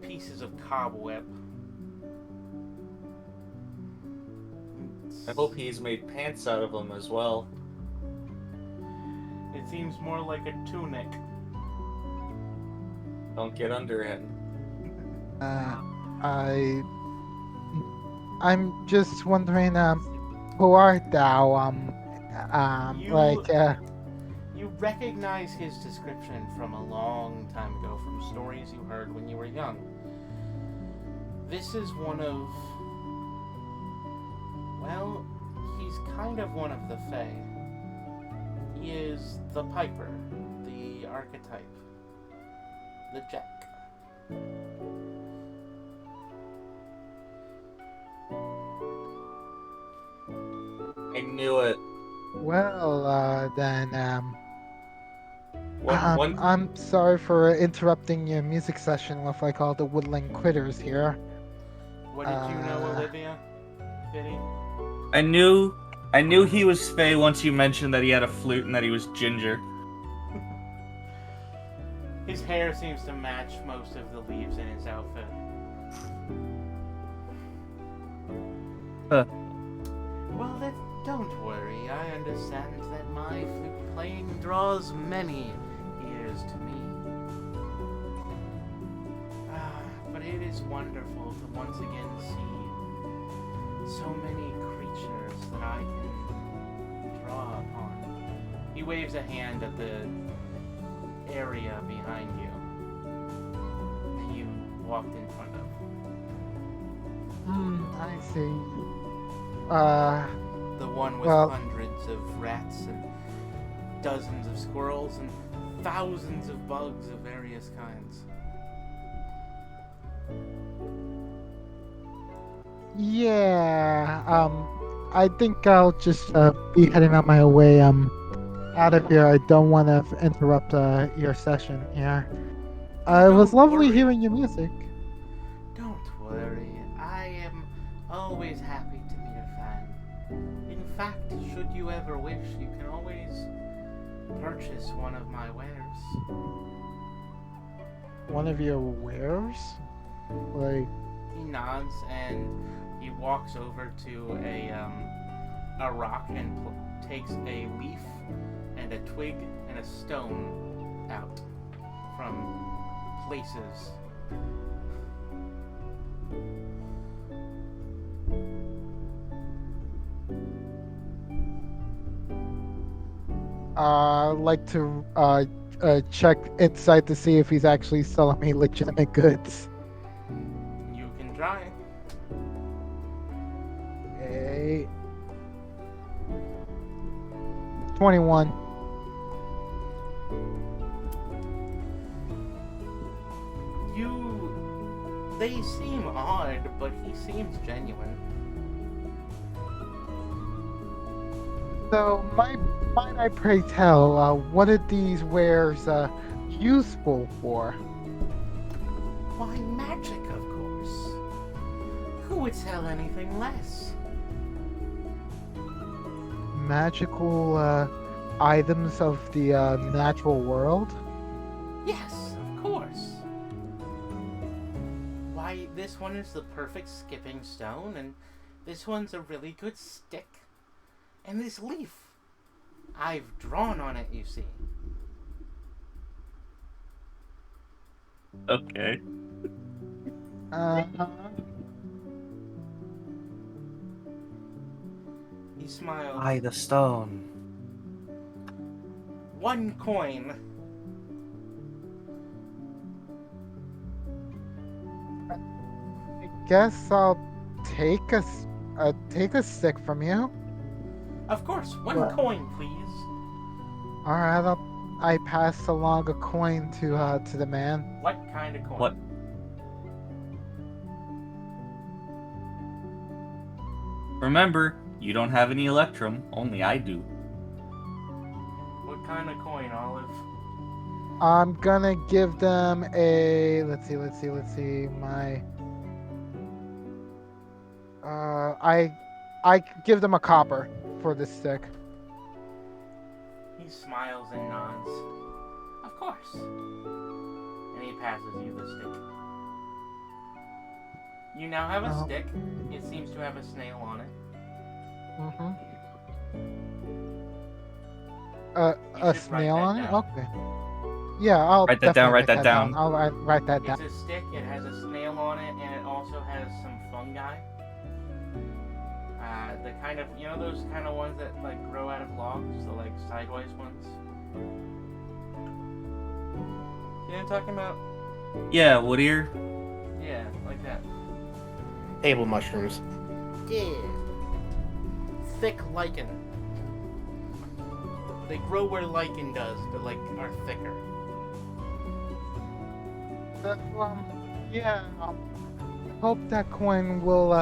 pieces of cobweb. I hope he's made pants out of them as well. It seems more like a tunic. Don't get under it. I'm just wondering, who art thou? You recognize his description from a long time ago, from stories you heard when you were young. This is one of... Well, he's kind of one of the Fae. He is the Piper, the archetype, the Jack. I knew it. Well, then, One I'm sorry for interrupting your music session with like all the woodland critters here. What did you know, Olivia? Biddy? I knew he was Fae once you mentioned that he had a flute and that he was ginger. His hair seems to match most of the leaves in his outfit. Well, then, don't worry. I understand that my flute playing draws many ears to me. But it is wonderful to once again see so many creatures that I can draw upon. He waves a hand at the area behind you that you walked in front of. I see. The one with well- hundreds of rats and dozens of squirrels and thousands of bugs of various kinds. Yeah, I think I'll just be heading on my way out of here. I don't want to interrupt your session here. It was Don't lovely worry. hearing your music. Don't worry, I am always happy to meet a fan. In fact, should you ever wish, you can always purchase one of my wares. One of your wares? Like, He nods and he walks over to a rock and takes a leaf and a twig and a stone out from places. I'd like to check inside to see if he's actually selling me legitimate goods. You can try. Okay. 21. They seem odd, but he seems genuine. So, might I pray tell, what are these wares useful for? Why, magic, of course. Who would sell anything less? Magical items of the natural world? Yes, of course. Why, this one is the perfect skipping stone, and this one's a really good stick. And this leaf, I've drawn on it, you see. Okay. He smiled. By the stone. 1 coin. I guess I'll take a stick from you. Of course, 1 What? coin, please. All right, I pass along a coin to the man. What kind of coin? What? Remember, you don't have any electrum. Only I do. What kind of coin, Olive? I'm gonna give them a let's see. My I give them a copper for this stick. He smiles and nods. Of course. And he passes you the stick. You now have a Oh. stick. It seems to have a snail on it. Mm-hmm. You A should snail write on that it? down. Okay. Yeah, I'll Write that down, definitely write that down. I'll write that down. It's a stick, it has a snail on it, and it also has some fungi. The kind of, you know those kind of ones that like grow out of logs, the like sideways ones? You know what I'm talking about? Yeah, Woodier. Yeah, like that. Table mushrooms. Yeah. Thick lichen. They grow where lichen does, but like are thicker. Yeah. I hope that coin will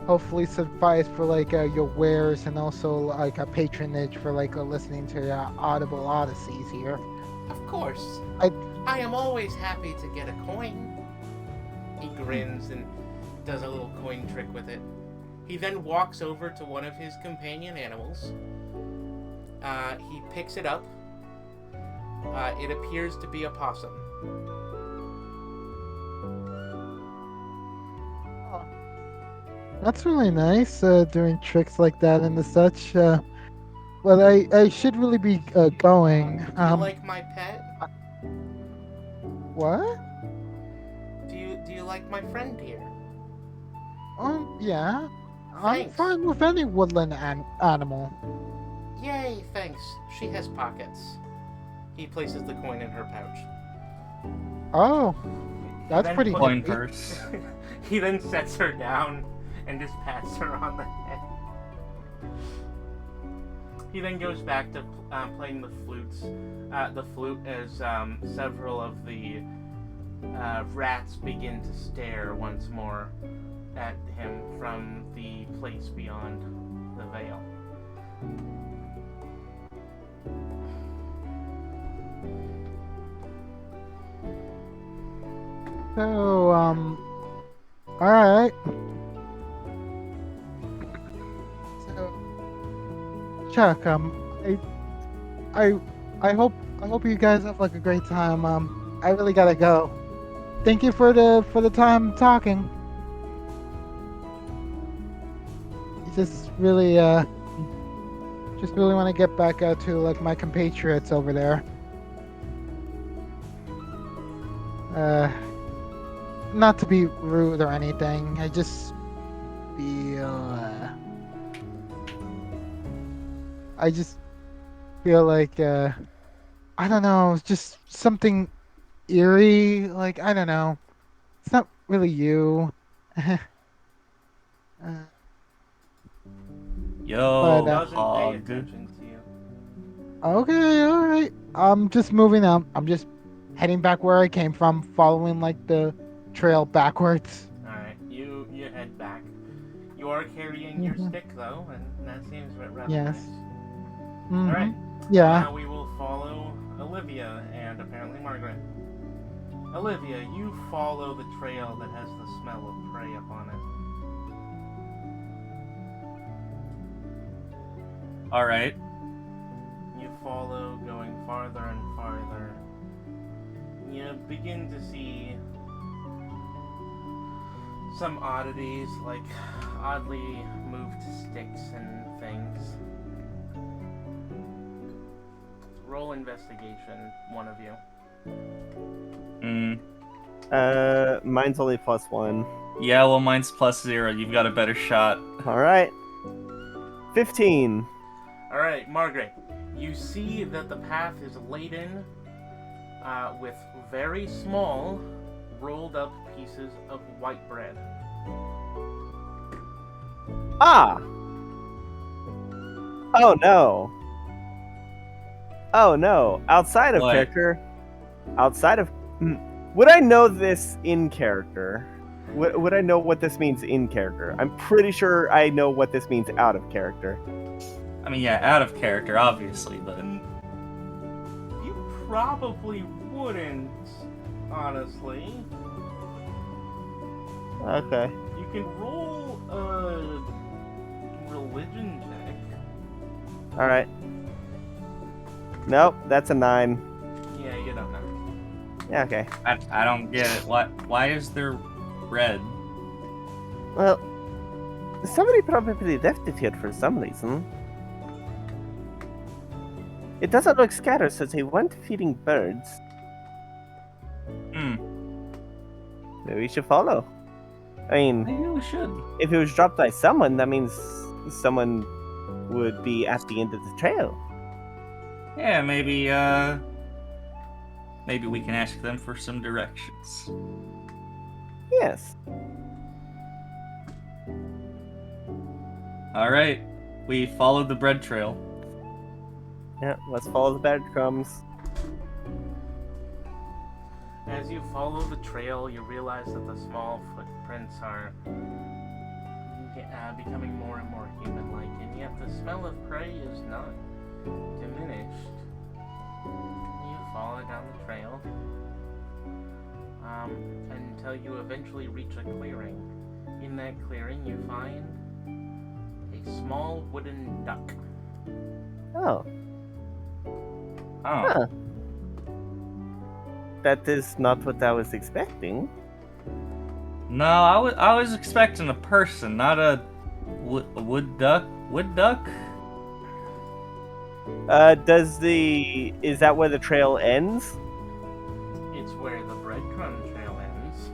hopefully suffice for like your wares and also like a patronage for like listening to your Audible Odysseys here. Of course. I- I am always happy to get a coin. He grins and does a little coin trick with it. He then walks over to one of his companion animals. He picks it up. It appears to be a possum. That's really nice, doing tricks like that and the such. But I should really be going. Do you like my pet? What? Do you like my friend here? Yeah. I'm Thanks. fine with any woodland animal. Yay, thanks. She has pockets. He places the coin in her pouch. Oh, that's Then pretty put- Coin handy. purse. He then sets her down and just pats her on the head. He then goes back to playing the flutes. The flute as several of the rats begin to stare once more at him from the place beyond the veil. So, alright. So, Chuck, I hope you guys have like a great time. I really gotta go. Thank you for the time talking. Just really want to get back to like my compatriots over there. Not to be rude or anything. I just feel like I don't know, it's just something eerie. Like I don't know. It's not really you. Yo, But, Doesn't pay hog. attention to you. Okay, alright. I'm just moving on. I'm just heading back where I came from, following like the trail backwards. Alright, you head back. You are carrying your Mhm. stick though, and that seems rather Yes. nice. Mhm. Alright, Yeah. now we will follow Olivia and apparently Margaret. Olivia, you follow the trail that has the smell of prey upon it. Alright. You follow, going farther and farther. You begin to see some oddities, like oddly moved sticks and things. Roll investigation, one of you. Mine's only +1. Yeah, well, mine's +0. You've got a better shot. All right. 15. Alright, Margaret, You see that the path is laden with very small, rolled up pieces of white bread. Ah! Oh no. Oh no. Outside of What? character. Outside of. Would I know this in character? Would I know what this means in character? I'm pretty sure I know what this means out of character. I mean, yeah, out of character, obviously, but You probably wouldn't, honestly. Okay. You can roll a religion check. Alright. Nope, that's a 9. Yeah, you don't know. Yeah, okay. I don't get it. Why is there bread? Well, somebody probably left it here for some reason. It doesn't look scattered, so they weren't feeding birds. Maybe we should follow. I mean, Maybe we should. if it was dropped by someone, that means someone would be at the end of the trail. Yeah, maybe we can ask them for some directions. Yes. All right, we followed the bread trail. Yeah, let's follow the breadcrumbs. As you follow the trail, you realize that the small footprints are becoming more and more human-like, and yet the smell of prey is not diminished. You follow down the trail until you eventually reach a clearing. In that clearing, you find a small wooden duck. Oh. Oh, Huh. That is not what I was expecting. no, I was expecting a person, not a wood duck. Wood duck? Is that where the trail ends? It's where the breadcrumb trail ends.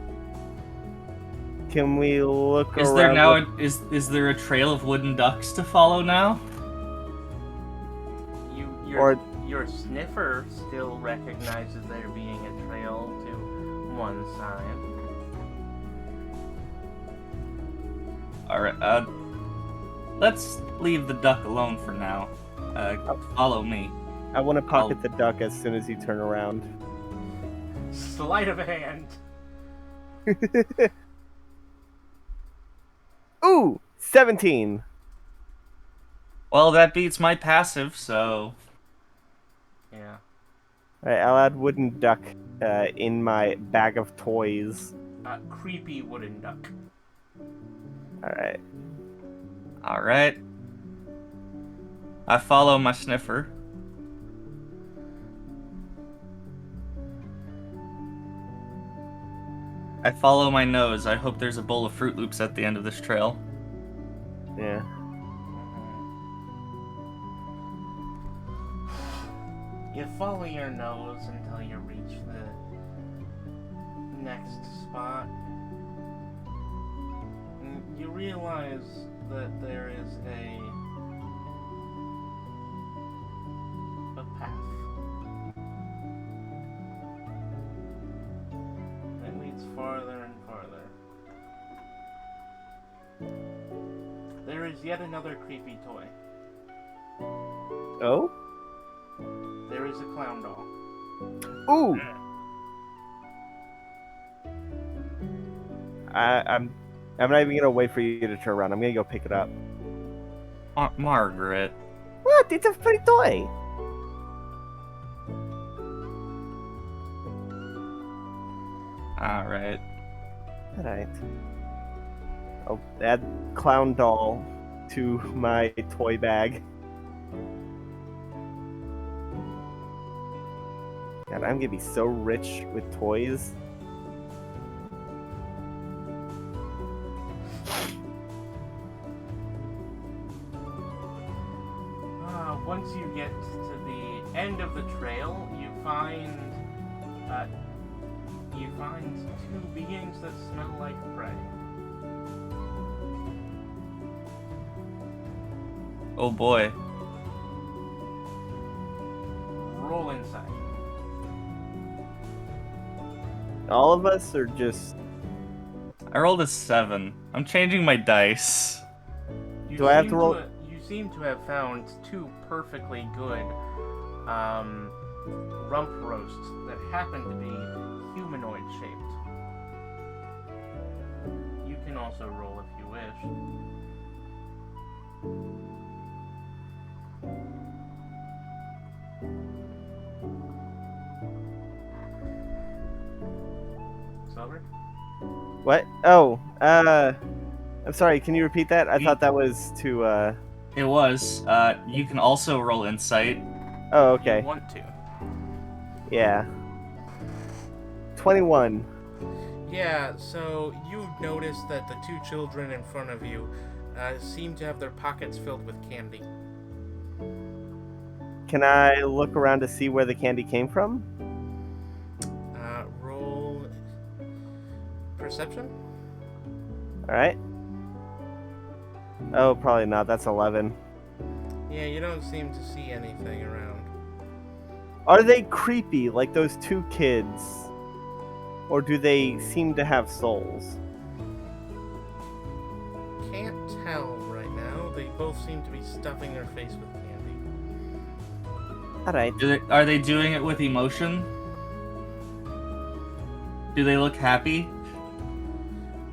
Can we look Is around? there now is there a trail of wooden ducks to follow now? Your sniffer still recognizes there being a trail to one side. All right, let's leave the duck alone for now. Follow me. I want to pocket the duck as soon as you turn around. Sleight of hand. Ooh, 17. Well, that beats my passive, so Yeah. Alright, I'll add wooden duck in my bag of toys. Creepy wooden duck. Alright. all right. I follow my sniffer. I follow my nose. I hope there's a bowl of Fruit Loops at the end of this trail. Yeah. You follow your nose until you reach the next spot. And you realize that there is a path that leads farther and farther. There is yet another creepy toy. Oh? There is a clown doll. Ooh! I'm not even gonna wait for you to turn around. I'm gonna go pick it up. Margaret. What? It's a pretty toy! Alright. Alright. I'll add clown doll to my toy bag. God, I'm gonna be so rich with toys. Once you get to the end of the trail, you find two beings that smell like prey. Oh boy. roll inside. All of us, or just? I rolled a 7. I'm changing my dice. You Do I have seem to roll? You seem to have found 2 perfectly good rump roasts that happen to be humanoid shaped. You can also roll if you wish. Silver? What? Oh, I'm sorry. Can you repeat that? I thought that was to. It was. You can also roll insight. Oh, okay. Want to. Yeah. 21. Yeah, so you notice that the 2 children in front of you seem to have their pockets filled with candy. Can I look around to see where the candy came from? Roll perception? All right. Oh, probably not. That's 11. Yeah, you don't seem to see anything around. Are they creepy like those 2 kids? Or do they seem to have souls? Can't tell right now. They both seem to be stuffing their face with candy. Alright. Are they doing it with emotion? Do they look happy?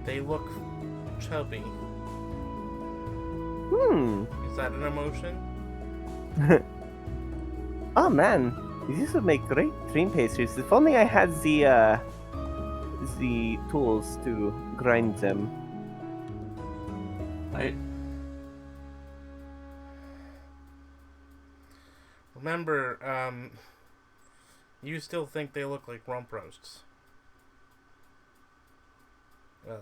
They look chubby. Is that an emotion? Oh man. These would make great dream pastries. If only I had the tools to grind them. Remember, you still think they look like rump roasts. Well,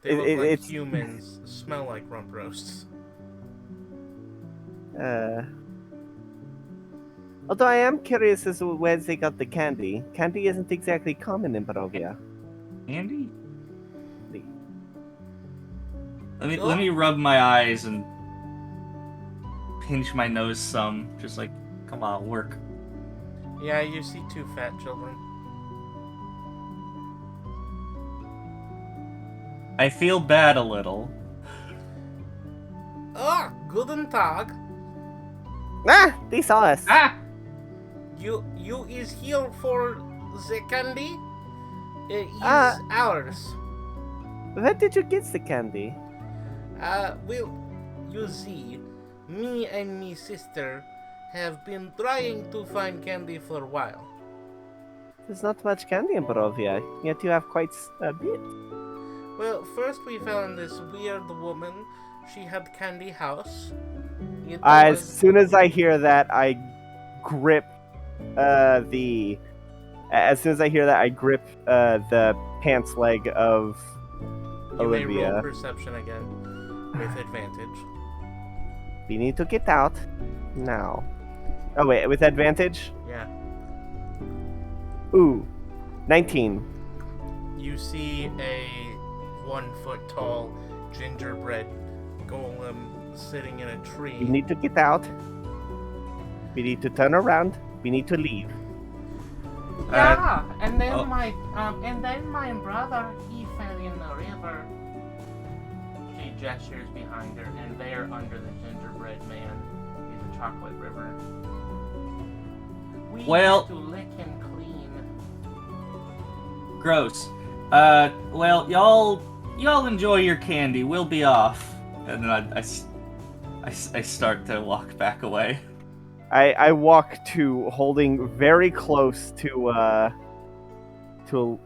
they look like it's humans, smell like rump roasts. Although I am curious as to where they got the candy. Candy isn't exactly common in Barovia. Andy? Let me rub my eyes and pinch my nose some. Just like, come on, work. Yeah, you see 2 fat children. I feel bad a little. Ah, guten Tag. Ah! They saw us! Ah! You is here for the candy? It is ours. Where did you get the candy? Well, you see, me and me sister have been trying to find candy for a while. There's not much candy in Barovia, yet you have quite a bit. Well, first we found this weird woman. She had candy house. As soon as I hear that, I grip the pants leg of You may Olivia. roll perception again with advantage. We need to get out now. Oh wait, with advantage? Yeah. Ooh, 19. You see a 1 foot tall gingerbread golem sitting in a tree. We need to get out. We need to turn around. We need to leave. Yeah, and then oh. my brother, he fell in the river. She gestures behind her, and there under the gingerbread man is a chocolate river. We Well- have to lick him clean. Gross. Well, y'all enjoy your candy. We'll be off. And then I start to walk back away. I walk to holding very close to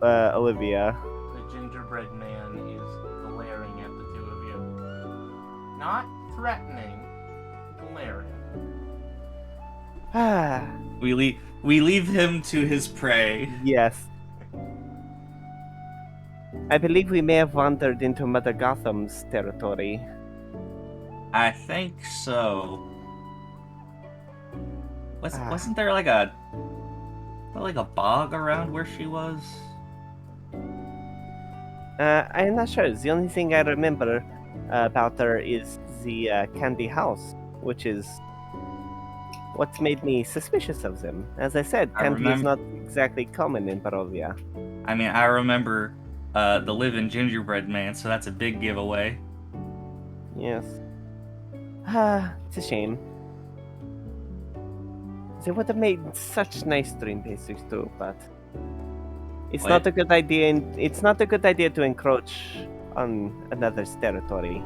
Olivia. The gingerbread man is glaring at the 2 of you. Not threatening, glaring. Ah, We leave him to his prey. yes. I believe we may have wandered into Mother Gotham's territory. I think so. Wasn't there like a bog around where she was? I'm not sure. The only thing I remember about her is the candy house, which is what's made me suspicious of them. As I said, I candy is remember- not exactly common in Barovia. I mean, I remember the living gingerbread man, so that's a big giveaway. Yes. Ah, it's a shame. They would have made such nice dream pastries too, but it's not Wait. a good idea. It's not a good idea to encroach on another's territory.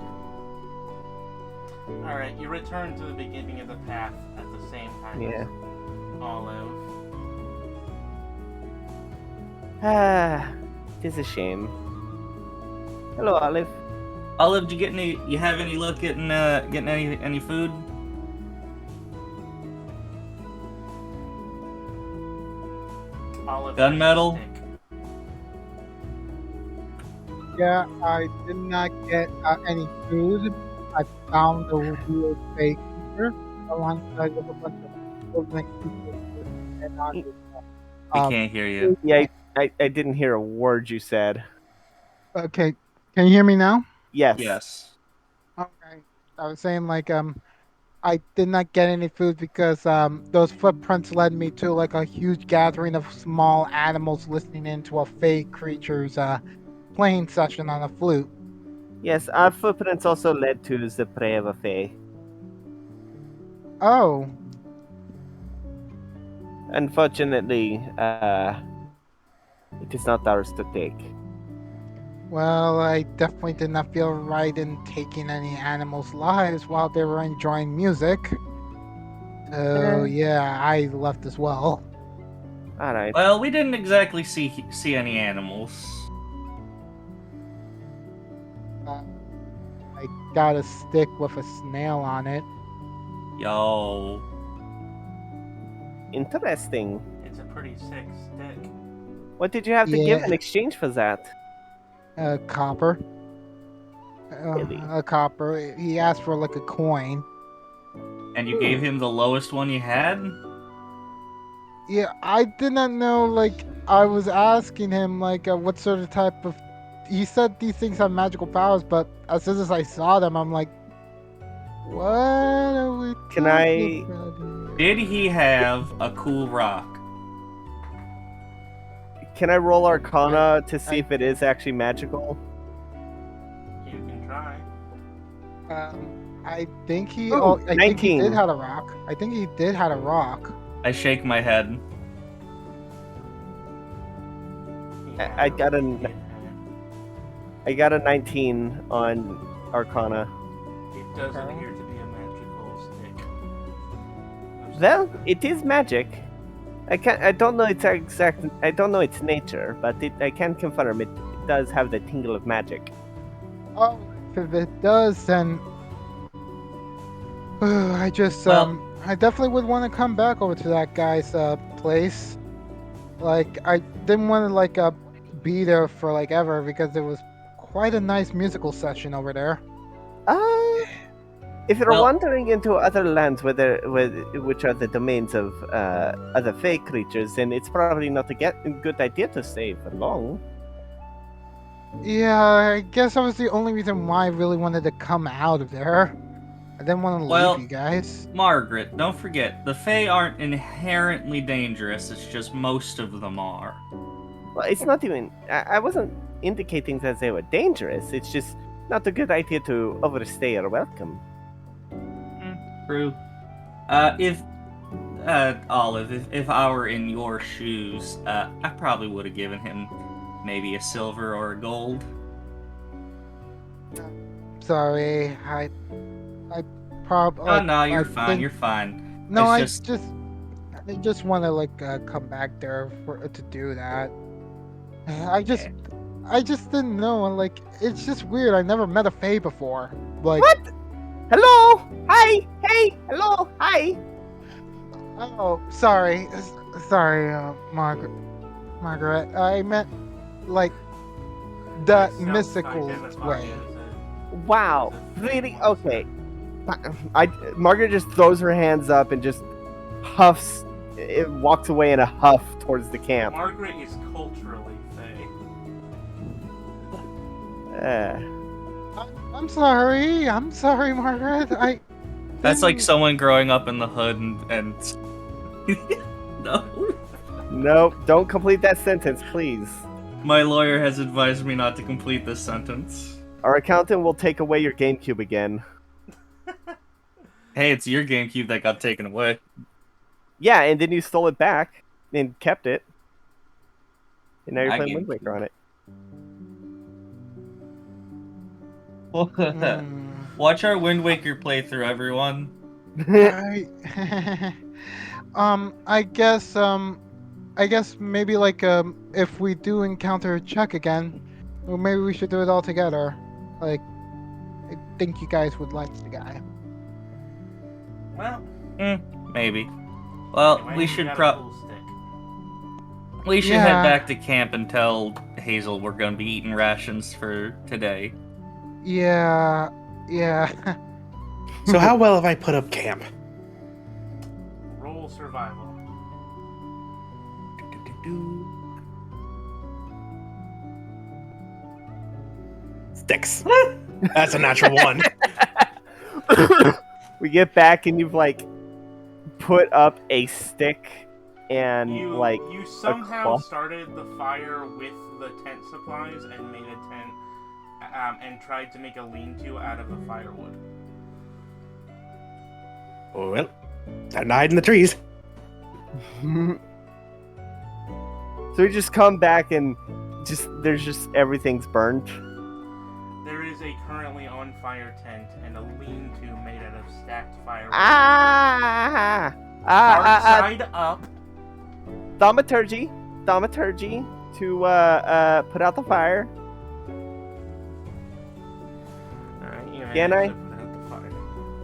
Alright, you return to the beginning of the path at the same time Yeah. as Olive. Ah, it is a shame. Hello, Olive. Olive, did you get any? You have any luck getting any food? Olive Gunmetal? has a stick. Yeah, I did not get any food. I found a weird fake creature alongside with a bunch of children and on it. We Um, can't hear you. Yeah, I didn't hear a word you said. Okay, can you hear me now? Yes. Yes. Okay. I was saying I did not get any food because those footprints led me to like a huge gathering of small animals listening into a fake creature's playing session on a flute. Yes, our footprints also led to the prey of a fae. Oh, Unfortunately, it is not ours to take. well, I definitely did not feel right in taking any animals' lives while they were enjoying music. So yeah, I left as well. All right. Well, we didn't exactly see any animals. I got a stick with a snail on it. Yo. Interesting. It's a pretty sick stick. What did you have to give Yeah. in exchange for that? Copper. Really? A copper. He asked for like a coin. And you gave him the lowest one you had? Yeah, I did not know. Like, I was asking him, like, what sort of type of. He said these things have magical powers, but as soon as I saw them, I'm like, what are we Can talking I- about Did here? he have a cool rock? Can I roll Arcana to see I- if it is actually magical? You can try. I think he. Ooh, Oh, I think he 19. did have a rock. I think he did have a rock. I shake my head. I got I got a 19 on Arcana. It doesn't Okay. appear to be a magical stick. Well, it is magic. I don't know its exact. I don't know its nature, but I can confirm it does have the tingle of magic. Oh, if it does, then. I just Well- I definitely would want to come back over to that guy's place. Like I didn't want to be there for like ever because it was quite a nice musical session over there. If you're Well- wandering into other lands which are the domains of other fey creatures, then it's probably not a good idea to stay for long. Yeah, I guess that was the only reason why I really wanted to come out of there. I didn't want to Well- leave you guys. Margaret, don't forget, the Fae aren't inherently dangerous, it's just most of them are. Well, it's not even. I wasn't indicating that they were dangerous. It's just not a good idea to overstay your welcome. True. Olive, if I were in your shoes, I probably would have given him maybe a silver or a gold. Sorry, I probably. Oh, no, you're fine, you're fine. No, I It's just want to come back there to do that. I just didn't know. Like, it's just weird. I never met a Fae before. Like, What? Hello? Hi? Hey? Hello? Hi? oh, sorry, Margaret. I meant like that mystical way. Wow. Really? Okay. Margaret just throws her hands up and just huffs. It walks away in a huff towards the camp. Margaret is culturally fey. Uh, I'm sorry, Margaret. That's like someone growing up in the hood and... No. Nope, don't complete that sentence, please. My lawyer has advised me not to complete this sentence. Our accountant will take away your GameCube again. Hey, it's your GameCube that got taken away. Yeah, and then you stole it back and kept it. And now you're My playing Wind GameCube. Waker on it. Watch our Wind Waker playthrough, everyone. I, I guess maybe like if we do encounter Chuck again, well, maybe we should do it all together. Like, I think you guys would like the guy. Well, Maybe. Well, why we you should got a pool stick? we should Yeah. head back to camp and tell Hazel we're gonna be eating rations for today. Yeah. So how well have I put up camp? Roll survival. Sticks. That's a natural one. We get back and you've like put up a stick and You somehow cloth. started the fire with the tent supplies and made a tent, and tried to make a lean-to out of the firewood. Well, time to hide in the trees. So we just come back and there's just everything's burnt. There is a currently on fire tent and a lean-to made out of stacked firewood. Hard side up. Thaumaturgy to put out the fire. Alright, you Can managed I? to put out the fire.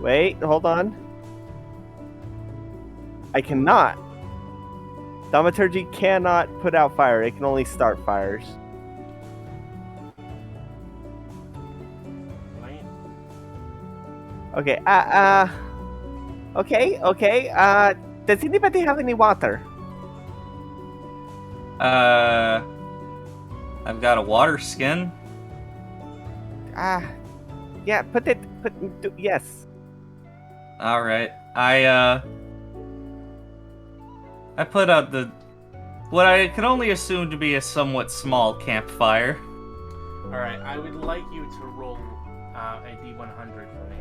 Wait, hold on. I cannot. Thaumaturgy cannot put out fire. It can only start fires. Right? Okay. Okay. Does anybody have any water? I've got a water skin. Yeah. Yes. All right. I put out what I can only assume to be a somewhat small campfire. Alright, I would like you to roll a d100 for me.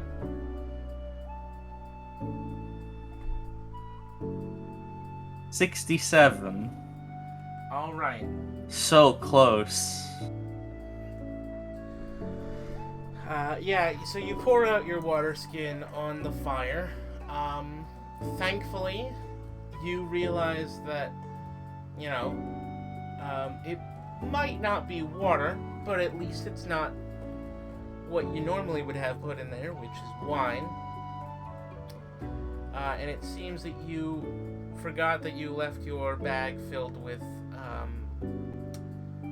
$67. Alright. So close. Yeah, so you pour out your water skin on the fire. Thankfully, you realize that, it might not be water, but at least it's not what you normally would have put in there, which is wine. And it seems that you forgot that you left your bag filled with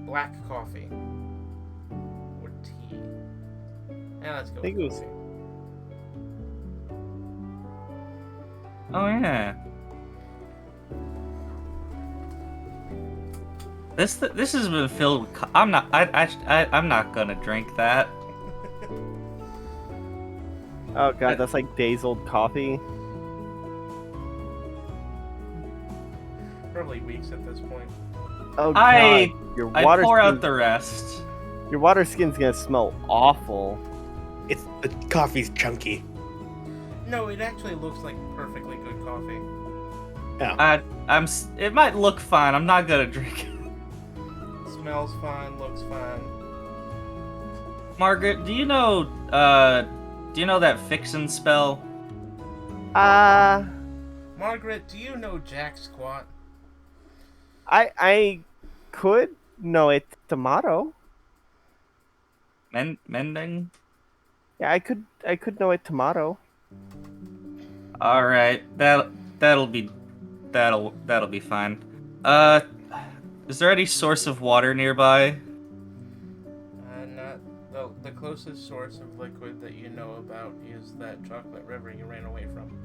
black coffee or tea. And let's go. I think with it was- coffee. Oh yeah. This has been filled with. I'm not gonna drink that. Oh god, that's like days old coffee. Probably weeks at this point. Oh god, I your water pour out skin- the rest. your water skin's gonna smell awful. It's the coffee's chunky. No, it actually looks like perfectly good coffee. It might look fine. I'm not gonna drink it. Smells fine, looks fine. Margaret, do you know that fixin' spell? Margaret, do you know Jack Squat? I could know it tomato. Mending? Yeah, I could know it tomato. All right, that'll be fine. Is there any source of water nearby? Not the closest source of liquid that you know about is that chocolate river you ran away from.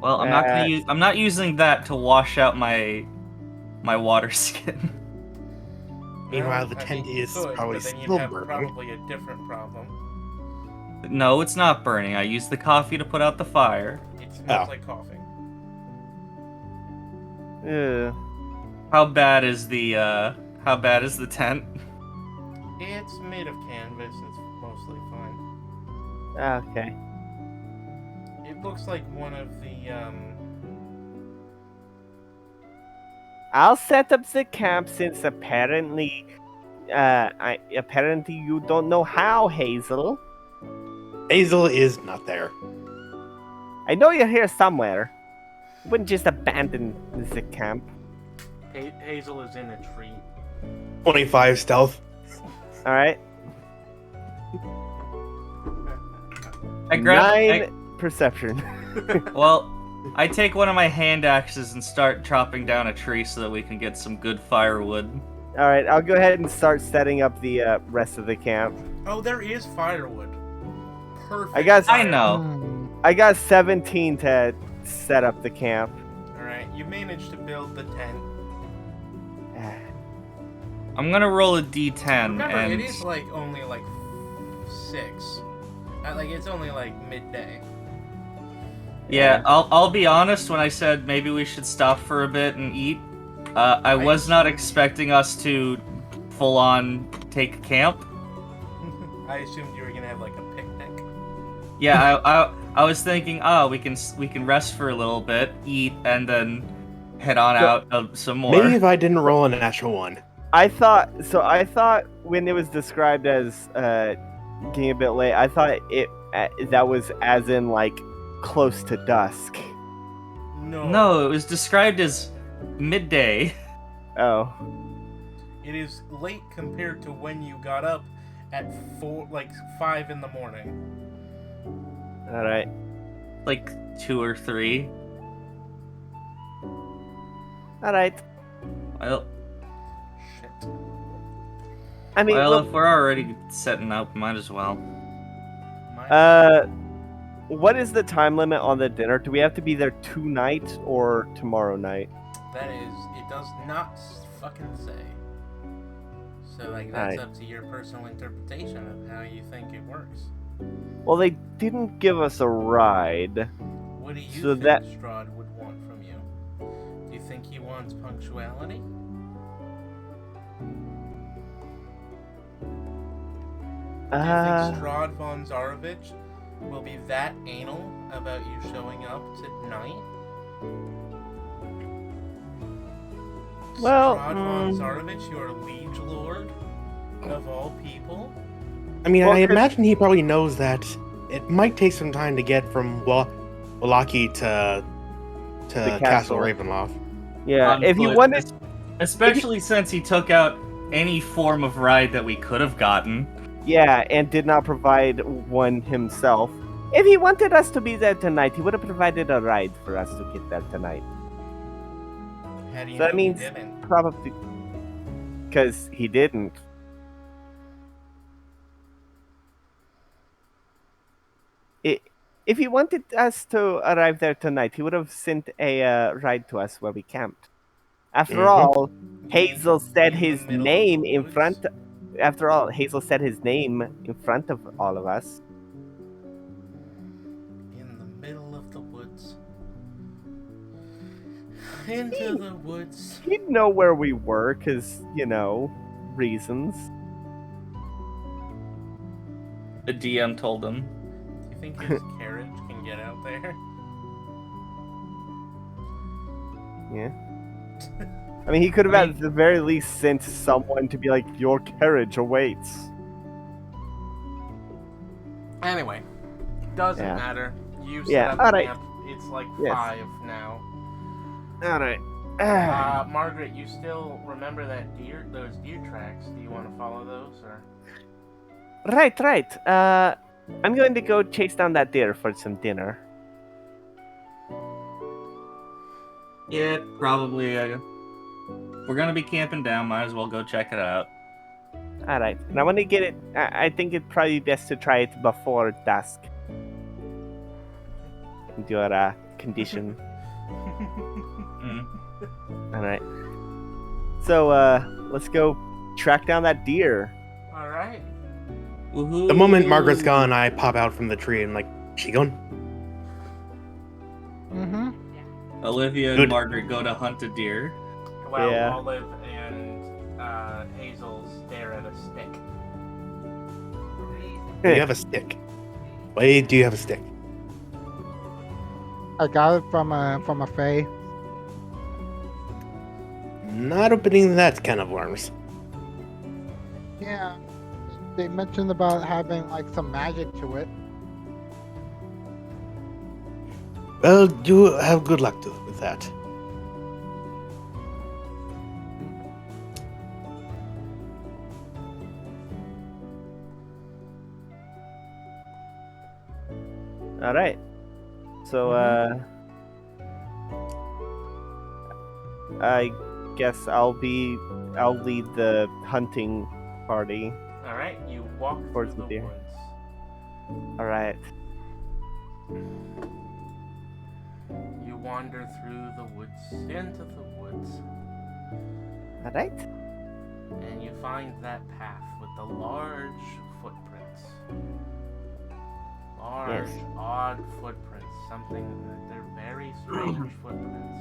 Well, I'm not using that to wash out my water skin. Meanwhile, the I tent mean, you is could, probably but then you'd still have burning. probably a different problem. No, it's not burning. I used the coffee to put out the fire. It smells Oh. like coffee. Ugh. How bad is the tent? It's made of canvas. It's mostly fine. Okay. It looks like one of the I'll set up the camp since apparently apparently you don't know how, Hazel. Hazel is not there. I know you're here somewhere. You wouldn't just abandon the camp. Hazel is in a tree. 25 stealth. Alright. I grab. 9 perception. Well, I take one of my hand axes and start chopping down a tree so that we can get some good firewood. Alright, I'll go ahead and start setting up the rest of the camp. Oh, there is firewood. Perfect. I know. Hmm. I got 17 to set up the camp. Alright, you managed to build the tent. I'm gonna roll a d10 Remember, and it is like only like 6. Like it's only like midday. yeah, I'll be honest. When I said maybe we should stop for a bit and eat, I was not expecting us to full on take camp. I assumed you were gonna have like a picnic. Yeah, I was thinking, oh, we can rest for a little bit, eat, and then head on out some more. Maybe if I didn't roll a natural one. I thought when it was described as getting a bit late, I thought that was as in like close to dusk. No, it was described as midday. Oh. It is late compared to when you got up at 5 in the morning. Alright. Like 2 or 3. Alright. Well, Shit. I mean, look, if we're already setting up, might as well. what is the time limit on the dinner? Do we have to be there tonight or tomorrow night? That is, it does not fucking say. So, like, that's up to your personal interpretation of how you think it works. Well, they didn't give us a ride. What do you So think that- Strahd would want from you? Do you think he wants punctuality? Do you think Strahd von Zarovich will be that anal about you showing up tonight? Well, Strahd von Zarovich, your liege lord of all people? I mean, Well, I 'cause- imagine he probably knows that it might take some time to get from Wallaki to Castle castle. Ravenloft. Yeah, On if you foot, wanted, especially since he took out any form of ride that we could have gotten. yeah, and did not provide one himself. If he wanted us to be there tonight, he would have provided a ride for us to get there tonight. How do you So that know means he didn't? probably because he didn't. If he wanted us to arrive there tonight, he would have sent a ride to us where we camped. After all, Hazel said In the his middle of name the in woods? front. After all, Hazel said his name in front of all of us. In the middle of the woods. Into the woods. He'd know where we were, cause reasons. The DM told him. Do you think his carriage can get out there? Yeah. I mean, he could have at the very least sent someone to be like, your carriage awaits. Anyway, doesn't Yeah. matter. You set Yeah, up alright. camp. It's like Yes. 5 now. Alright. Margaret, you still remember those deer tracks? Do you want to follow those, or? Right. I'm going to go chase down that deer for some dinner. Yeah, probably. We're gonna be camping down. Might as well go check it out. Alright. And I want to get it. I think it'd probably be best to try it before dusk. Your condition. Mm. Alright. So, let's go track down that deer. All right. Woohoo! The moment Margaret's gone, I pop out from the tree and like, she gone? Mm-hmm. Olivia and Good. Margaret go to hunt a deer. While Yeah. Olive and Hazel stare at a stick. Do you have a stick? Why do you have a stick? I got it from a fae. Not opening that can of worms. Yeah. They mentioned about having like some magic to it. Well, you have good luck with that. All right. So, I guess I'll lead the hunting party. All right, you walk Towards through the the deer. woods. All right. You wander through the woods, into the woods, All right. and you find that path with the large footprints. Large, Yes. odd footprints. Something that they're very strange footprints.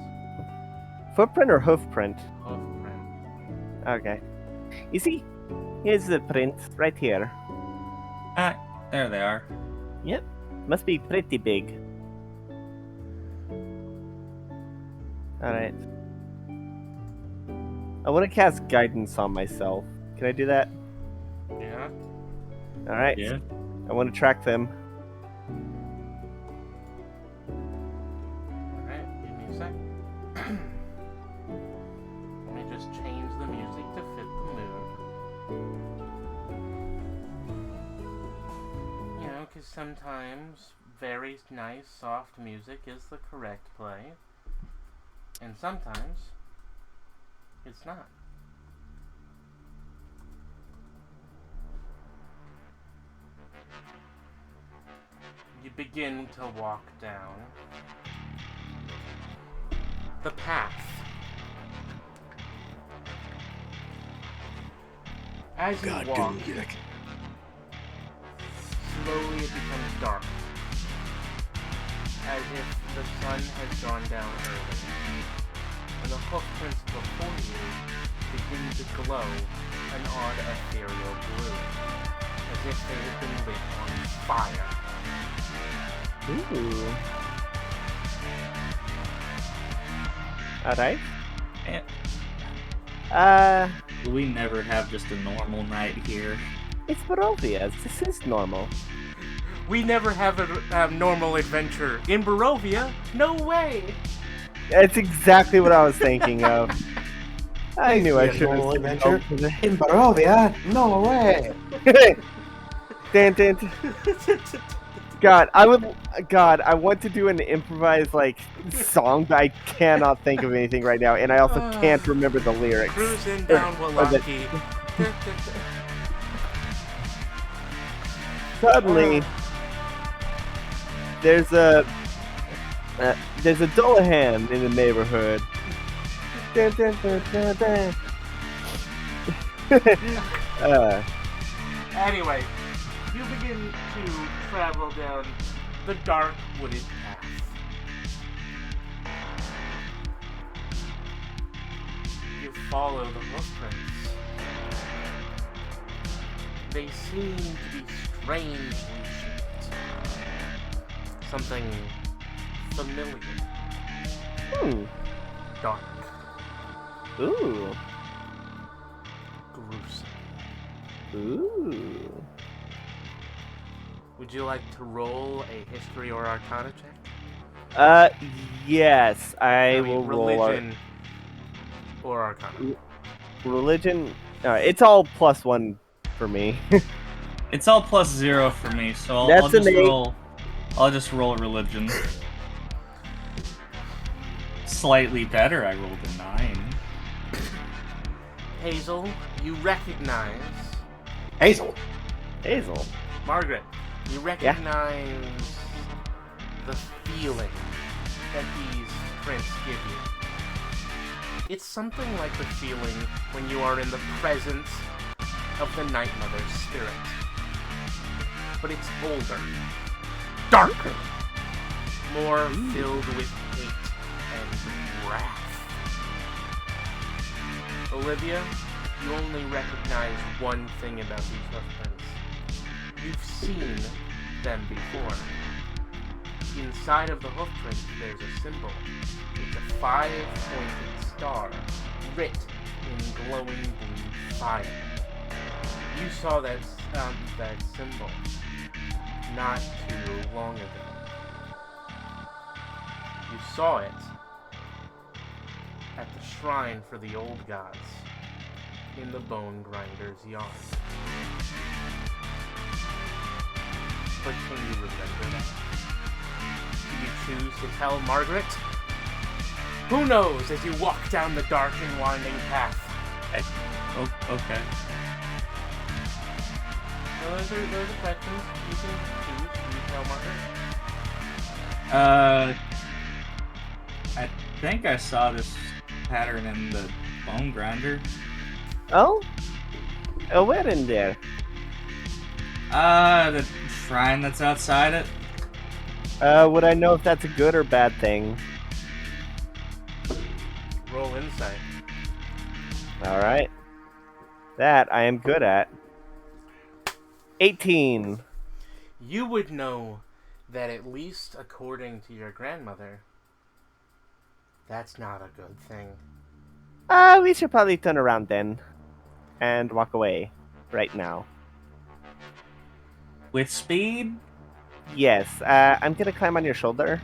Footprint or hoof print? Hoofprint. Okay. You see, here's the print right here. Ah, there they are. Yep. Must be pretty big. Alright. I want to cast guidance on myself. Can I do that? Yeah. Alright. Yeah. I want to track them. Alright, give me a sec. Let me just change the music to fit the mood. You know, because sometimes very nice, soft music is the correct play. And sometimes it's not. You begin to walk down the path. As you God, walk, good music. slowly it becomes dark, as if the sun has gone down early, and the hoofprints before you begin to glow an odd ethereal blue, as if they had been lit on fire. Ooh. Alright. Eh, we never have just a normal night here. It's Barovia. This is normal. We never have a normal adventure in Barovia. No way. That's exactly what I was thinking of. I knew I Yeah, should normal have adventure. In Barovia? No way. Dan. God, I want to do an improvised like song, but I cannot think of anything right now, and I also can't remember the lyrics. Cruising down Walaki. Suddenly, there's a Dullahan in the neighborhood. Dun, dun, dun, dun, dun. Anyway, you begin to travel down the dark wooded path. You follow the hoofprints. They seem to be strangely shaped. Something familiar. Dark. Ooh. Gruesome. Ooh. Would you like to roll a history or arcana check? Yes, I mean, will roll religion or arcana. religion. It's all +1 for me. It's all +0 for me, so That's I'll just an 8. roll. I'll just roll religion. Slightly better. I rolled a 9. Hazel, you recognize Hazel. Hazel. Margaret. You recognize the feeling that these prints give you. It's something like the feeling when you are in the presence of the Night Mother's spirit. but it's older, darker, more filled with hate and wrath. Olivia, you only recognize one thing about these hoofprints. You've seen them before. Inside of the hoofprint, there's a symbol. It's a 5-pointed star, writ in glowing blue fire. You saw that symbol not too long ago. You saw it at the shrine for the old gods in the Bone Grinder's yard. But can you remember that? Do you choose to tell Margaret? Who knows as you walk down the dark and winding path? Okay. Well, those are questions you can choose. Can you tell Margaret? I think I saw this pattern in the Bone Grinder. Oh? Oh, where in there? The shrine that's outside it. Would I know if that's a good or bad thing? Roll insight. Alright. That I am good at. 18. You would know that, at least according to your grandmother, that's not a good thing. We should probably turn around then. And walk away. Right now. With speed? Yes, I'm gonna climb on your shoulder.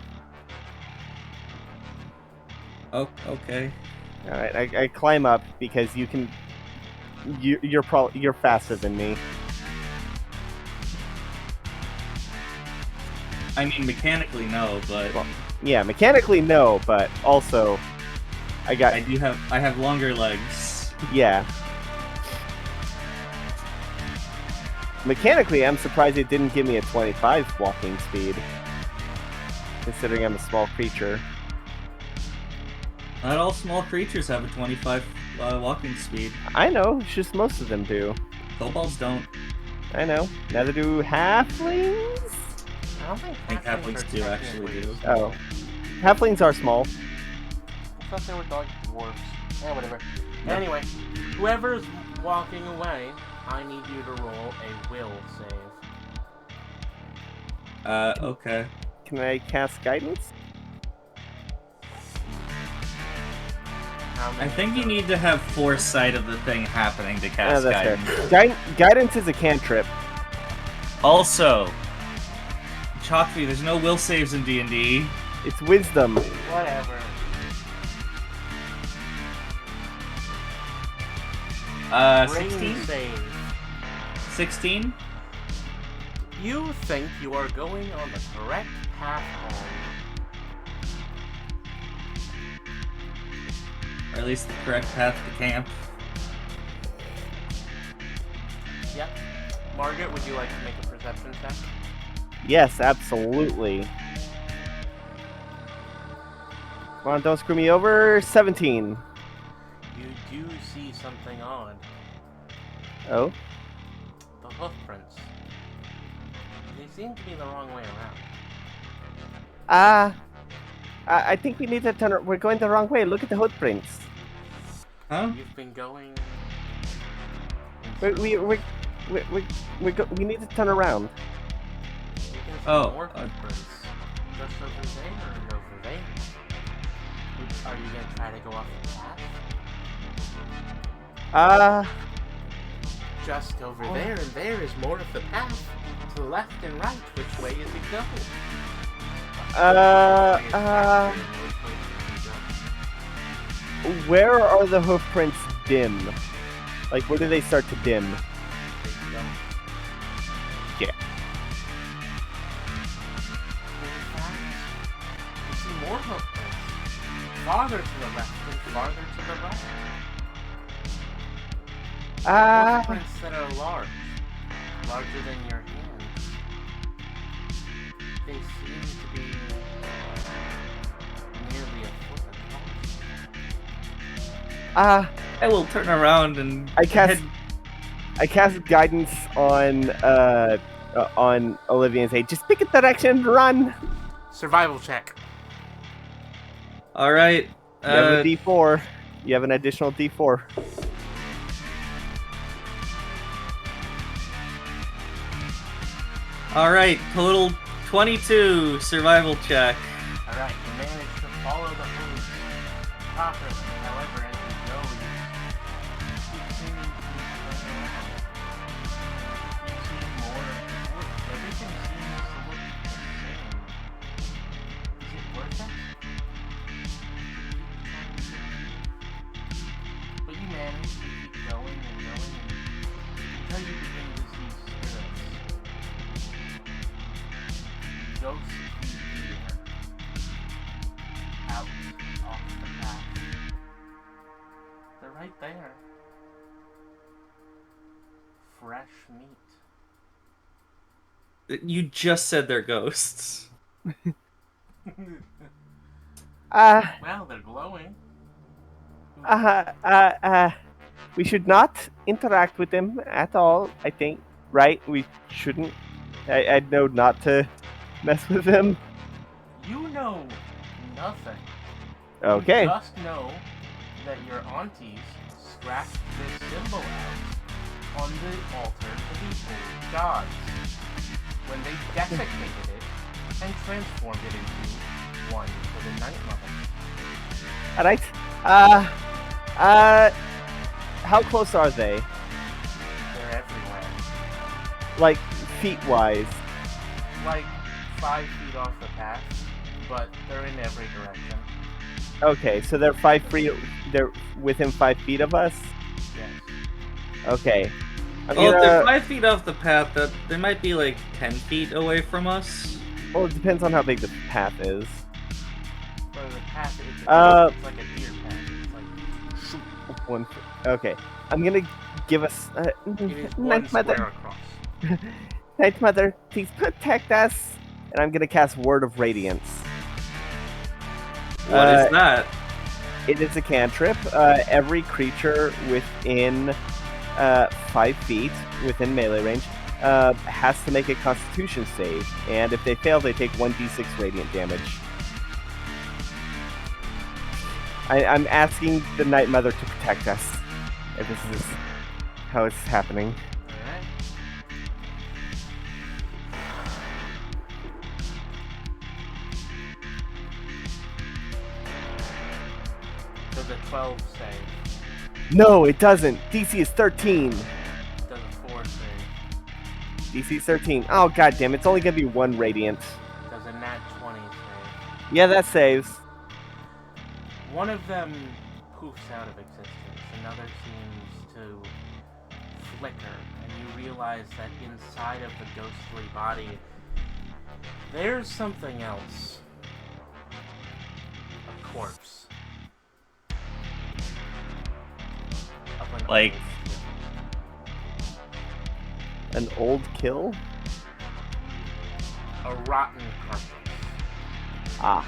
Oh, okay. Alright, I climb up because you can... You're faster than me. I mean, mechanically no, but Well, yeah, mechanically no, but also... I have longer legs. Yeah. Mechanically, I'm surprised it didn't give me a 25 walking speed. Considering I'm a small creature. Not all small creatures have a 25 walking speed. I know, it's just most of them do. Kobolds don't. I know. Neither do halflings? I don't think halflings are do actually technically do. small. Oh. Halflings are small. I thought they were like dwarves. Yeah, whatever. Anyway, whoever's walking away, I need you to roll a will save. Okay. Can I cast guidance? How I many think you of need to have foresight of the thing happening to Yeah, cast that's guidance. fair. Guidance is a cantrip. Also, Chalkfee, there's no will saves in D&D. It's wisdom. Whatever. Brain 16? save. 16? You think you are going on the correct path home. Or at least the correct path to camp. Yep. Margaret, would you like to make a perception check? Yes, absolutely. Come on, don't screw me over. 17. You do see something odd. Oh? The hoof prints. They seem to be the wrong way around. I think we need to turn. We're going the wrong way. Look at the footprints. Huh? You've been going... We need to turn around. You can see Oh, more footprints. Just over there and over there. Are you gonna try to go off the path? Just over there and there is more of the path. To the left and right, which way is it going? Where are the hoof prints dim? Like, where do they start to dim? Yeah. You see more hoof prints. Farther to the left and farther to the right. Hoof prints that are large. Larger than your hands. They seem to be nearly a foot across. I will turn around and I cast guidance on on Olivia and say, "Just pick a direction and run." Survival check. All right. You have a D4. You have an additional D4. All right. Total 22 survival check. Alright, you manage to follow the hose properly. However, as you go, you keep seeming to be turning around. You see more of the woods. Everything seems to look the same. Is it worth it? But you manage to keep going and going until you begin to see spirits. Ghosts out off the path. They're right there. Fresh meat. You just said they're ghosts. Well, they're glowing. We should not interact with them at all, I think. Right? We shouldn't. I know not to mess with them. You know nothing. Okay. You just know that your aunties scratched this symbol out on the altar to the old gods when they desecrated it and transformed it into one for the Night Mother. Alright. How close are they? They're everywhere. Like, feet-wise? Like 5 feet off the path, but they're in every direction. Okay, so they're 5 feet. They're within 5 feet of us. Yes. Okay. If they're 5 feet off the path, that they might be like 10 feet away from us. Well, it depends on how big the path is. But the path is it's like a deer path. It's like 1 foot. Okay. I'm gonna give us. it is one Night square Mother. across. Night Mother, please protect us. And I'm gonna cast Word of Radiance. What is that? It is a cantrip. Every creature within 5 feet, within melee range, has to make a Constitution save, and if they fail, they take 1d6 radiant damage. I'm asking the Night Mother to protect us. If this is how it's happening. Alright. Does a 12 save? No, it doesn't. DC is 13. Does a 4 save? DC is 13. Oh, goddamn, it's only gonna be 1 radiant. Does a nat 20 save? Yeah, that saves. One of them poofs out of existence. Another seems to flicker, and you realize that inside of the ghostly body, there's something else. A corpse. Of an Like- old An old kill? a rotten carcass. Ah.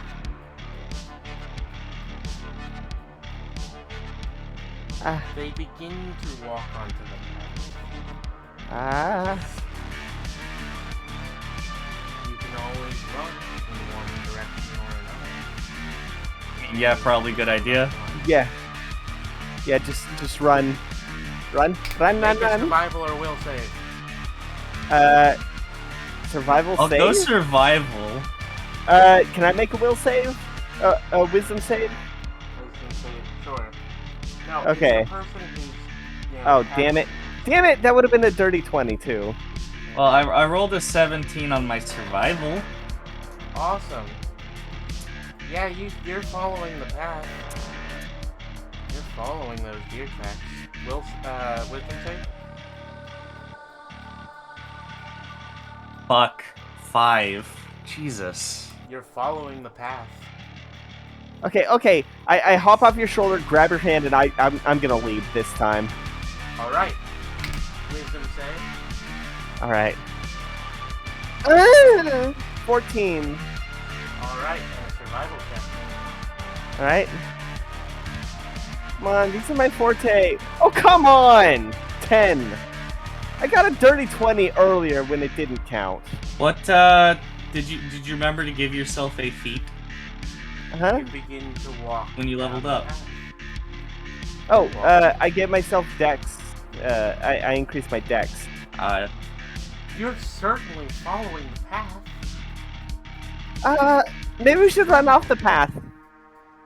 They begin to walk onto the path. Ah. You can always run in one direction or another. Yeah, probably good idea. Yeah. Yeah, just run. Run, run, Make a run. survival or will save. Survival I'll save? go survival. Can I make a will save? A wisdom save? Wisdom save, sure. No, Okay. it's the person who's, Oh, damn it. Damn it, that would have been a dirty 20, too. Well, I rolled a 17 on my survival. Awesome. Yeah, you're following the path. You're following those deer tracks. Wisdom save? Fuck. 5. Jesus. You're following the path. Okay. I hop off your shoulder, grab your hand, and I'm gonna lead this time. Alright. Wisdom save. Alright. 14. Alright, and a survival check. Alright. Come on, these are my forte. Oh, come on! 10. I got a dirty 20 earlier when it didn't count. What did you remember to give yourself a feat Huh? You begin to walk when you down leveled the up? path. Oh, I gave myself dex. I increased my dex. You're certainly following the path. Maybe we should run off the path.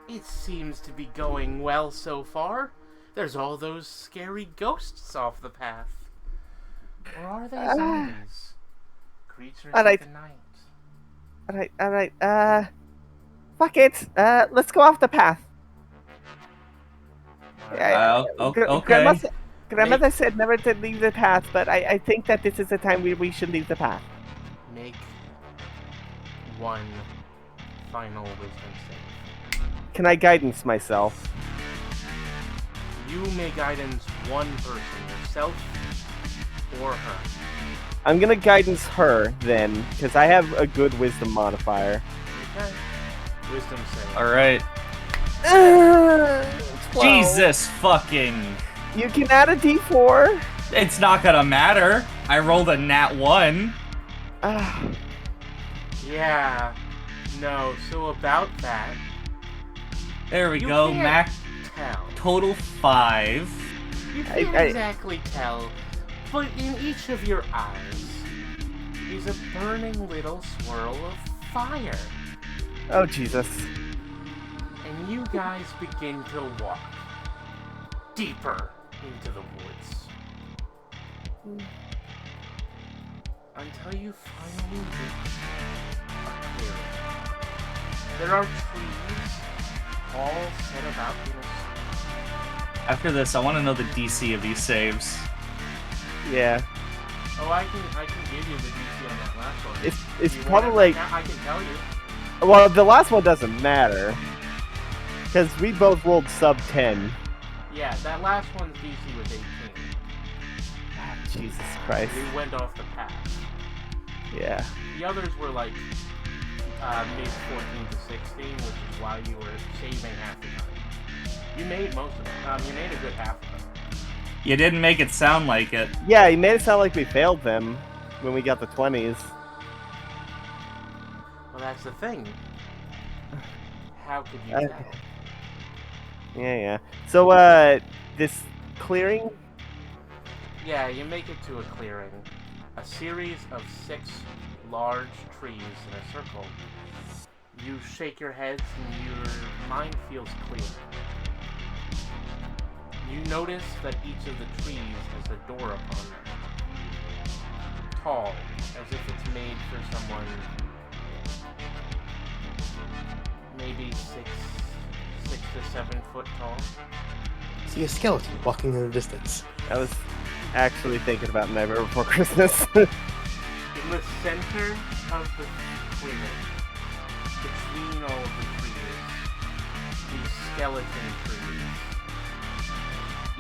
It seems to be going well so far. There's all those scary ghosts off the path. Or are they zombies? Creatures of alright. the night. Alright, fuck it. Let's go off the path. Okay. Grandmother said never to leave the path, but I think that this is the time we should leave the path. Make one final wisdom save. Can I guidance myself? You may guidance one person, yourself or her. I'm gonna guidance her then, because I have a good wisdom modifier. Okay. Wisdom save. Alright. 12. Jesus fucking. You can add a d4. It's not gonna matter. I rolled a nat 1. Ah, Yeah. No, so about that, There we you go. can't Max tell. total 5. You can't I- exactly tell, but in each of your eyes is a burning little swirl of fire. oh Jesus. And you guys begin to walk deeper into the woods. Until you finally reach a clearing. There are trees all set about in a circle. After this, I want to know the DC of these saves. Yeah. Oh, I can give you the DC on that last one. It's You want probably it like, right now? I can tell you. well, the last one doesn't matter. Because we both rolled sub 10. Yeah, that last one's DC was 18. Ah, Jesus Christ. We went off the path. Yeah. The others were like mid 14 to 16, which is why you were saving half the time. You made most of them. You made a good half of them. You didn't make it sound like it. Yeah, he made it sound like we failed them when we got the 20s. Well, that's the thing. How could you Uh, tell? Yeah. So, this clearing? Yeah, you make it to a clearing. A series of 6 large trees in a circle. You shake your heads and your mind feels clear. You notice that each of the trees has a door upon them. Tall, as if it's made for someone maybe 6 to 7 foot tall. See a skeleton walking in the distance. I was actually thinking about Nightmare Before Christmas. In the center of the clearing, between all of the trees, these skeleton trees,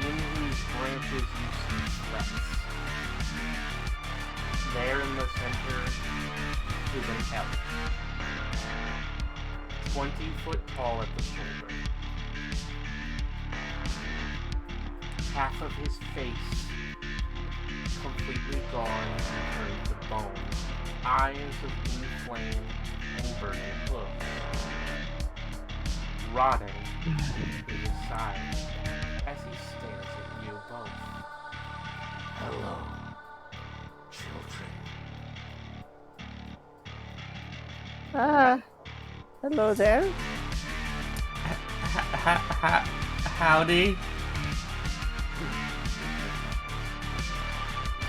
in whose branches you see flecks. There in the center is an elf, 20 foot tall at the shoulder. Half of his face completely gone and turned to bone. Eyes of inflamed and burning hooves. Rotting to his side as he stares at you both. Hello, children. Hello there. Howdy.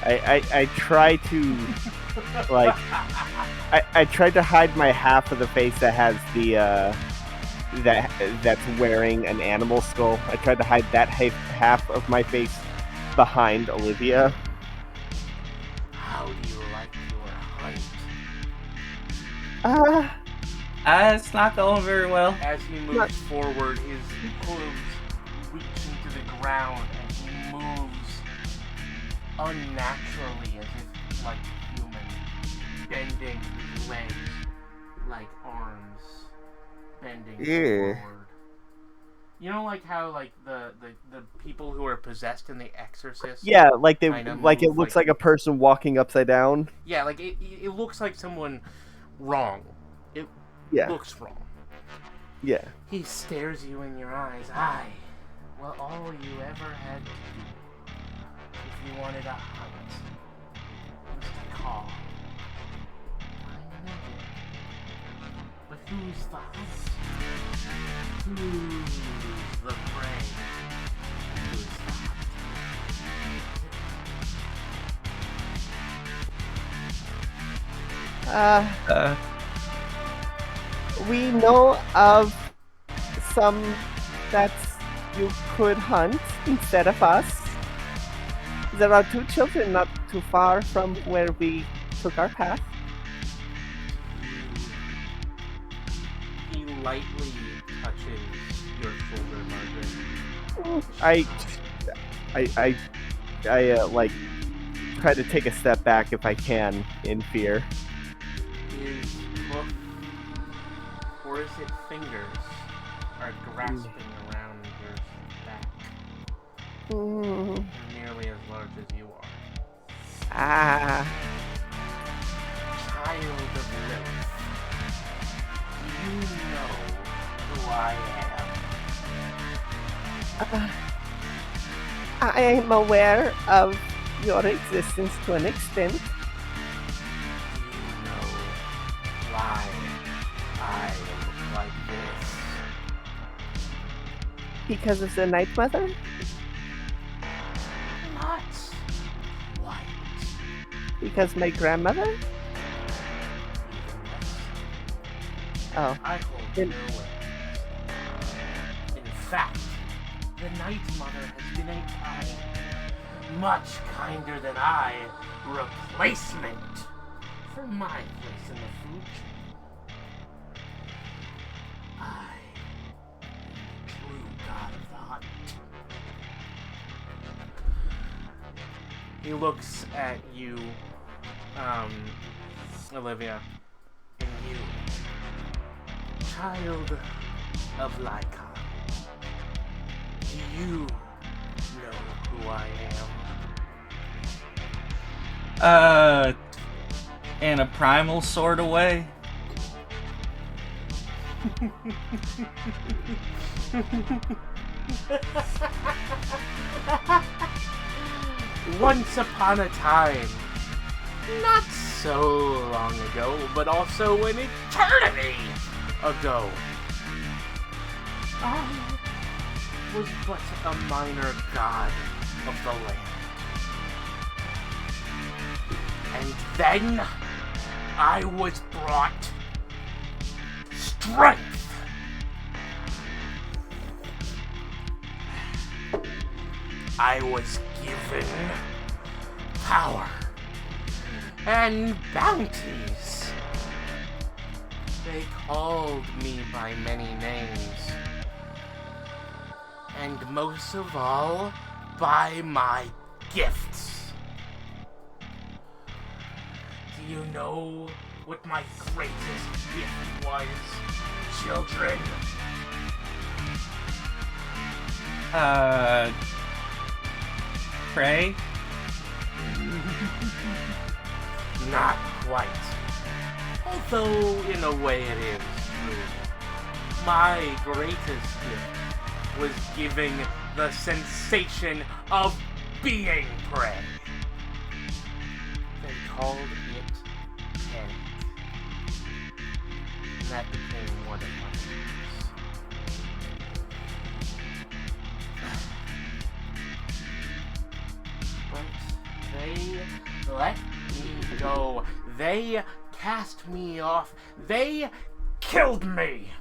I try to, like, I tried to hide my half of the face that has the, that's wearing an animal skull. I tried to hide that half of my face behind Olivia. How do you like your hunt? It's not going very well. As he moves forward, his hooves reach into the ground and he moves unnaturally as if like human, bending his legs like arms, bending Yeah. forward. You know, like how like the people who are possessed in The Exorcist. Yeah, like they Kinda like it move, looks like- like a person walking upside down. Yeah, like it looks like someone wrong. It Yeah, looks wrong. yeah. He stares you in your eyes. Aye. Well, all you ever had to do, if you wanted a hunt, was to call. I know. But who's the hunt? Who's the prey? Who's the hunt? We know of some that you could hunt instead of us. There are 2 children not too far from where we took our path. He lightly touches your shoulder, Margaret. I like try to take a step back if I can in fear. His hoof, or is it fingers, are grasping around your back. Mm. They're nearly as large as you are. Ah, Child of Lilith, do you know who I am? I am aware of your existence to an extent. Do you know why I look like this? Because of the Night Mother? Not quite. Because my grandmother? Even less. Oh, I hold Then- no weapons. In fact, the Night Mother has been a kind, much kinder than I, replacement for my place in the food chain. I am the true god of the hunt. He looks at you, Olivia, and you, child of Lycon. Do you know who I am? In a primal sort of way. Once upon a time, not so long ago, but also an eternity ago, I was but a minor god of the land. And then I was brought strength. I was given power and bounties. They called me by many names, and most of all, by my gifts. Do you know what my greatest gift was, children? Pray? Not quite. Although, in a way, it is true. My greatest gift was giving the sensation of being prey. They called it panic. And that became one of my gifts. But they let me go. They cast me off. They killed me.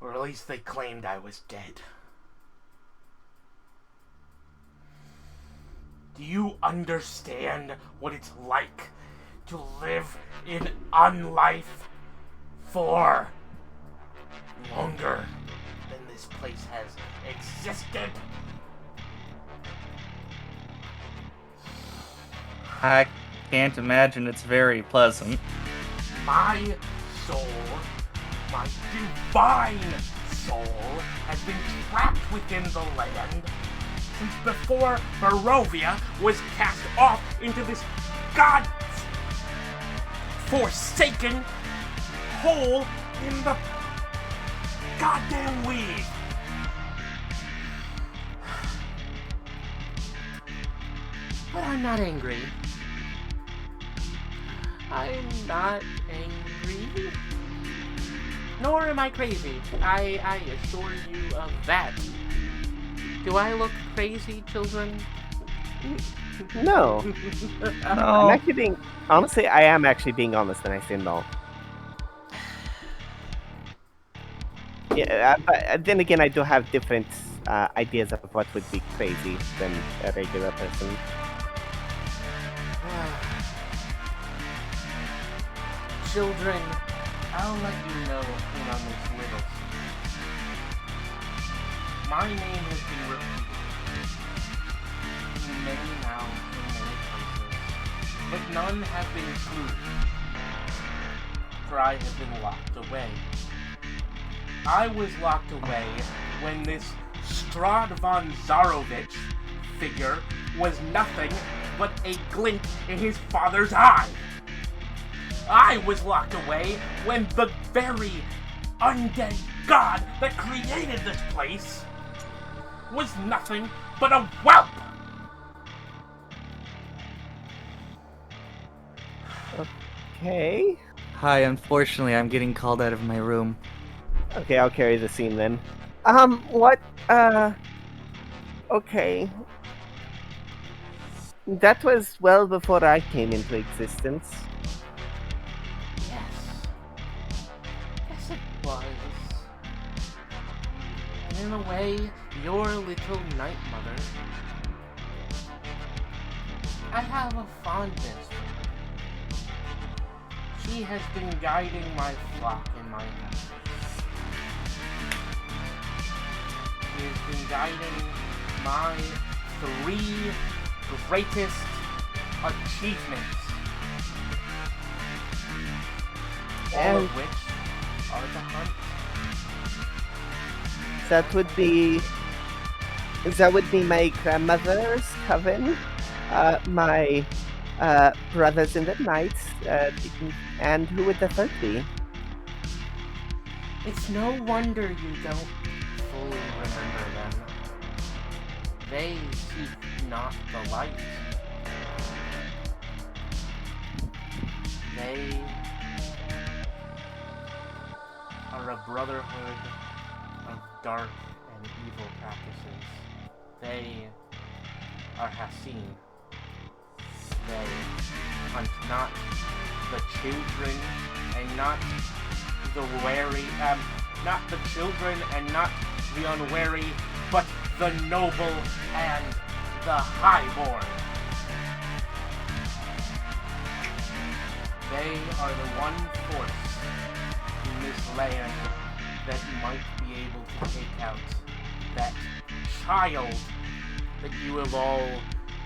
Or at least they claimed I was dead. Do you understand what it's like to live in unlife for longer than this place has existed? I can't imagine it's very pleasant. My soul, my divine soul has been trapped within the land since before Barovia was cast off into this God-forsaken hole in the goddamn weed. But I'm not angry. I'm not angry. Nor am I crazy. I assure you of that. Do I look crazy, children? No. I'm actually being... Honestly, I am actually being honest when I say no. Yeah, but then again, I do have different ideas of what would be crazy than a regular person. Children, I'll let you know in on this little secret. My name has been repeated in many mouths in many places, but none have been true, for I have been locked away. I was locked away when this Strahd von Zarovich figure was nothing but a glint in his father's eye. I was locked away when the very undead god that created this place was nothing but a whelp! Okay. Hi, unfortunately, I'm getting called out of my room. Okay, I'll carry the scene then. What? Okay. That was well before I came into existence. Yes, it was. And in a way, your little night mother. I have a fondness for her. She has been guiding my flock in my house. She has been guiding my 3 greatest achievements. All of which are the hunt. That would be my grandmother's coven, my brothers in the night, and who would the third be? It's no wonder you don't fully remember them. They seek not the light. They are a brotherhood of dark and evil practices. They are Hassin. They hunt not the children and not the wary, not the children and not the unwary, but the noble and the highborn. They are the one force in this land that might be able to take out that child that you have all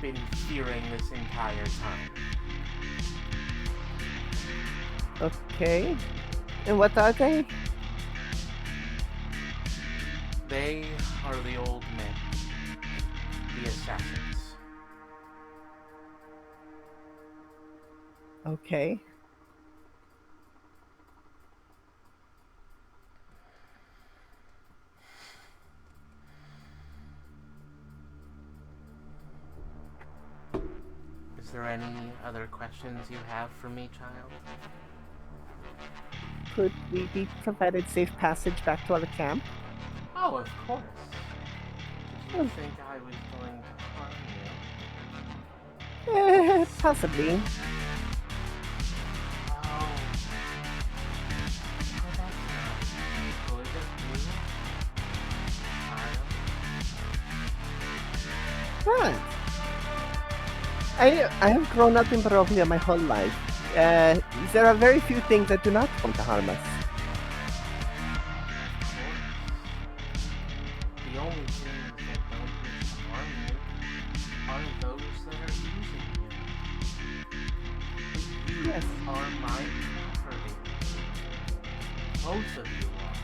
been fearing this entire time. Okay. And what are they? They are the old men, the assassins. Okay. Is there any other questions you have for me, child? Could we be provided safe passage back to our camp? Oh, of course. Did you think I was going to harm you? Possibly. Oh. Oh, that's not good of me, child. What? I have grown up in Barovia my whole life. There are very few things that do not want to harm us. The only things that don't wish to harm you are those that are using you. You Yes. are my property. Both of you are.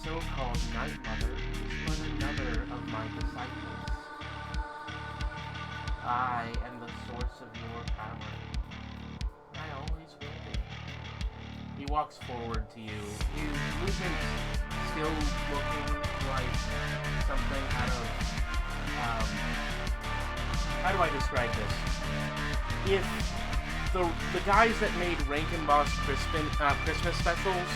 so-called Night Mother is but another of my disciples. I am the source of your power. I always will be. He walks forward to you. His movement's still looking like something out of... how do I describe this? If the guys that made Rankin Boss Christmas specials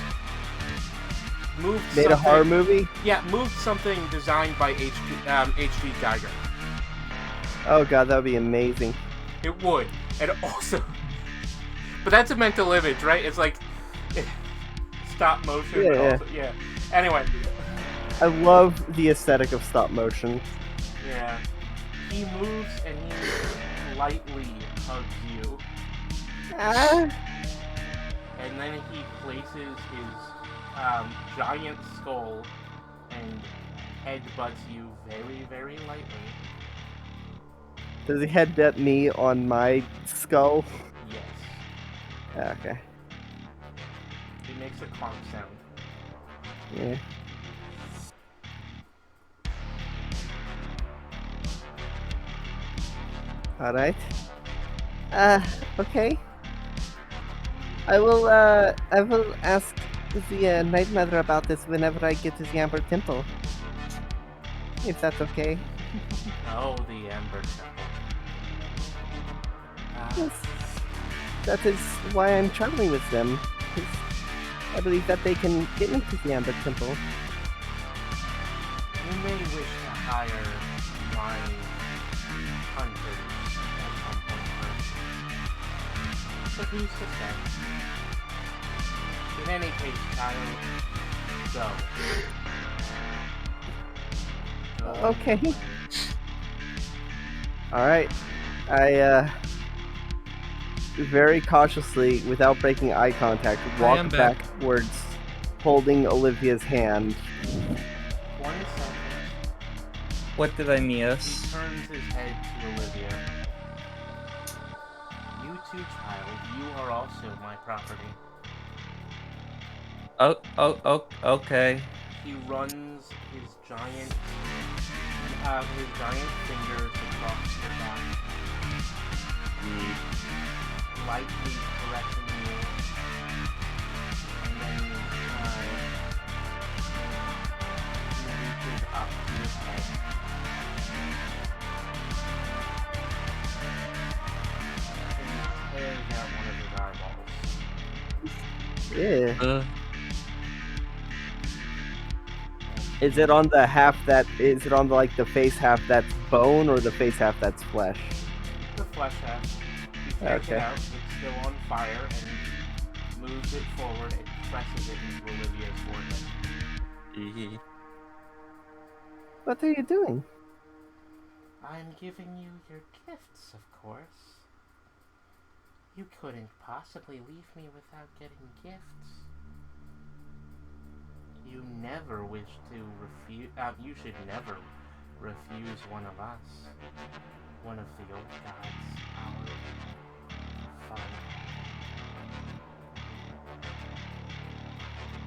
moved Made a horror movie? Yeah, moved something designed by H.G. Geiger. Oh god, that would be amazing. It would. And also... But that's a mental image, right? It's like... stop motion. Yeah. Also, yeah. Anyway. I love the aesthetic of stop motion. Yeah. He moves and he lightly hugs you. Ah. And then he places his giant skull and headbutts you very, very lightly. Does he headbutt me on my skull? Yes. Okay. He makes a clunk sound. Yeah. Alright. Okay. I will ask the Night Mother about this whenever I get to the Amber Temple. If that's okay. Oh, the Amber Temple. Yes. That is why I'm traveling with them. 'Cause I believe that they can get me to the Amber Temple. You may wish to hire my hunters at some point first. But who's to say? In any case, child, go. Okay. Alright. I, very cautiously, without breaking eye contact, I am walk back. backwards, holding Olivia's hand. 1 second. What did I He miss? turns his head to Olivia. You too, child. You are also my property. Oh, okay. He runs his giant fingers across your back, lightly caressing you, and then he reaches up to his head. And tears out one of his eyeballs. Yeah. Is it on the half that, is it on the, like, the face half that's bone, or the face half that's flesh? The flesh half. He takes it out, it's still on fire, and moves it forward and presses it into Olivia's forehead. What are you doing? I'm giving you your gifts, of course. You couldn't possibly leave me without getting gifts. You never wish to refuse. You should never refuse one of us. One of the old gods. Our fun.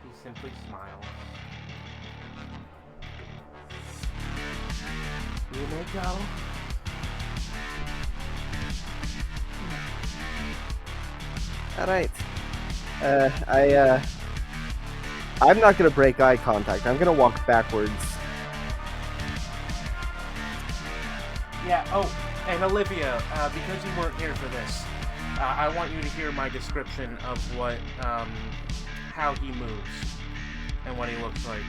He simply smiles. You may go. Alright. I'm not gonna break eye contact. I'm gonna walk backwards. Yeah, oh, and Olivia, because you weren't here for this, I want you to hear my description of what, how he moves, and what he looks like.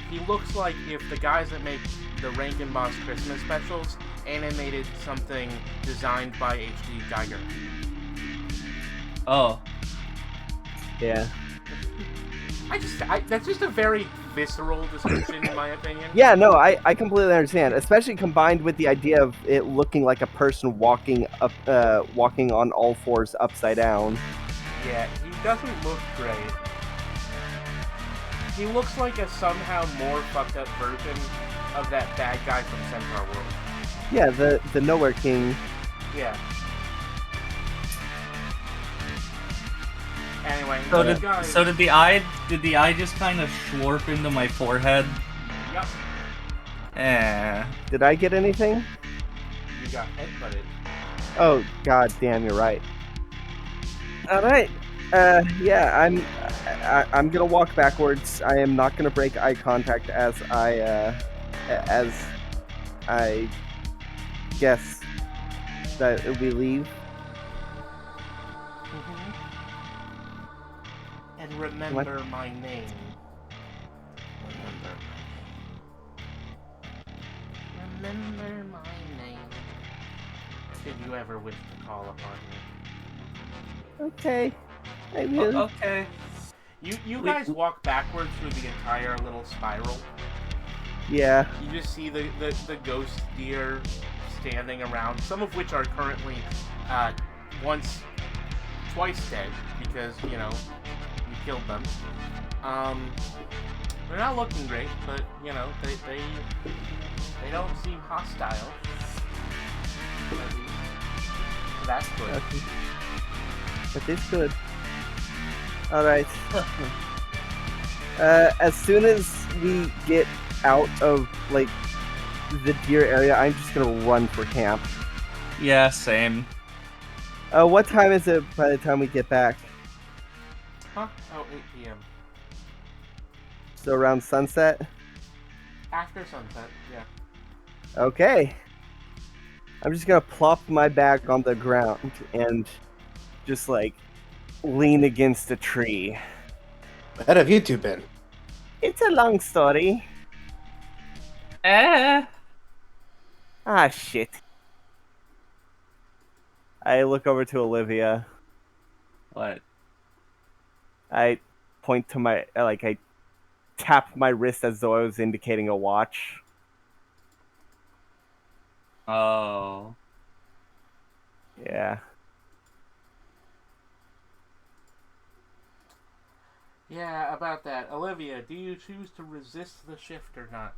He looks like if the guys that make the Rankin Boss Christmas specials animated something designed by H.G. Geiger. Oh. Yeah. That's just a very visceral description, in my opinion. Yeah, no, I completely understand. Especially combined with the idea of it looking like a person walking up, walking on all fours upside down. Yeah, he doesn't look great. He looks like a somehow more fucked up version of that bad guy from Centaur World. Yeah, the Nowhere King. Yeah. Anyway, So you did guys... so did the eye? Did the eye just kind of slurp into my forehead? Yep, Did I get anything? you got headbutted. Oh, god damn, you're right. All right. Yeah, I'm gonna walk backwards. I am not gonna break eye contact as I guess that we leave. And remember my name. Remember my name. Should you ever wish to call upon me. Okay. I will. Okay. You guys walk backwards through the entire little spiral. Yeah. You just see the ghost deer standing around, some of which are currently twice dead because, you know, you killed them. They're not looking great, but, you know, they don't seem hostile. At least. So that's good. Okay. That is good. Alright. As soon as we get out of, like, the deer area, I'm just gonna run for camp. Yeah, same. What time is it by the time we get back? Huh? Oh, 8 p.m. So around sunset? After sunset, yeah. Okay. I'm just gonna plop my bag on the ground and just, like, lean against a tree. Where have you two been? It's a long story. Ah, shit. I look over to Olivia. What? I point to my, I tap my wrist as though I was indicating a watch. Oh. Yeah. Yeah, about that. Olivia, do you choose to resist the shift or not?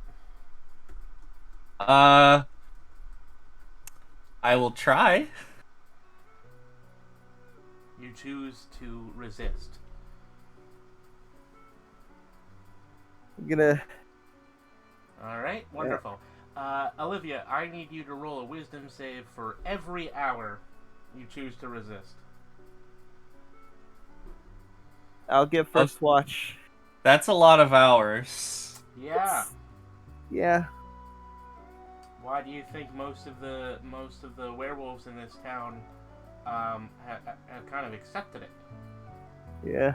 I will try. You choose to resist. I'm gonna... Alright, wonderful. Olivia, I need you to roll a wisdom save for every hour you choose to resist. I'll get first watch. That's a lot of hours. Yeah. Yeah. Why do you think most of the werewolves in this town have kind of accepted it? Yeah.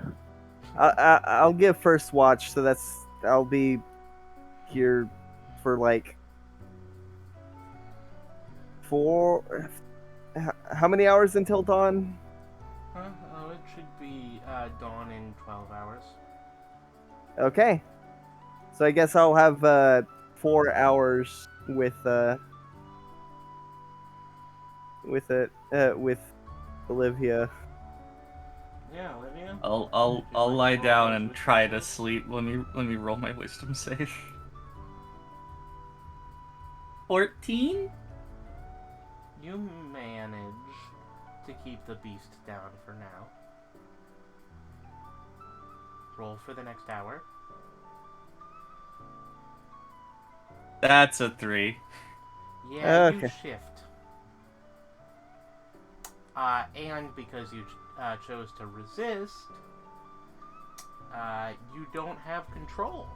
I'll give first watch, so I'll be here for like 4. How many hours until dawn? Huh? Oh, it should be dawn in 12 hours. Okay. So I guess I'll have 4 hours with Olivia. Yeah, Olivia. I'll lie down and try to sleep. Let me roll my wisdom save. 14? You manage to keep the beast down for now. Roll for the next hour. That's a 3. Yeah, Okay. you shift. And because you chose to resist, you don't have control.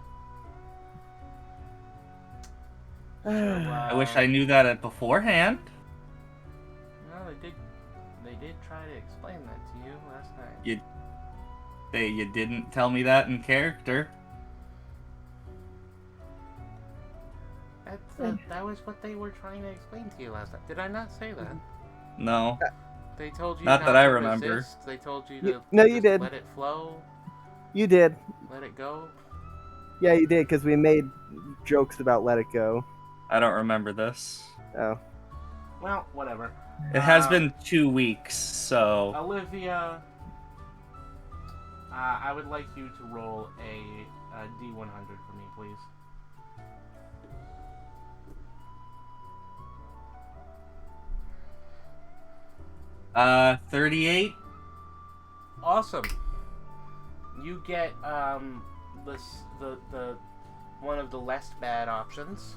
So, I wish I knew that beforehand. No, they did try to explain that to you last night. You didn't tell me that in character. That was what they were trying to explain to you last night. Did I not say that? No. They told you Not that to I remember. resist. They told you to No, you just did. let it flow, You did. let it go. Yeah, you did, because we made jokes about let it go. I don't remember this. Oh. Well, whatever. It has been 2 weeks, so... Olivia, I would like you to roll a D100 for me, please. 38? Awesome. You get the one of the less bad options.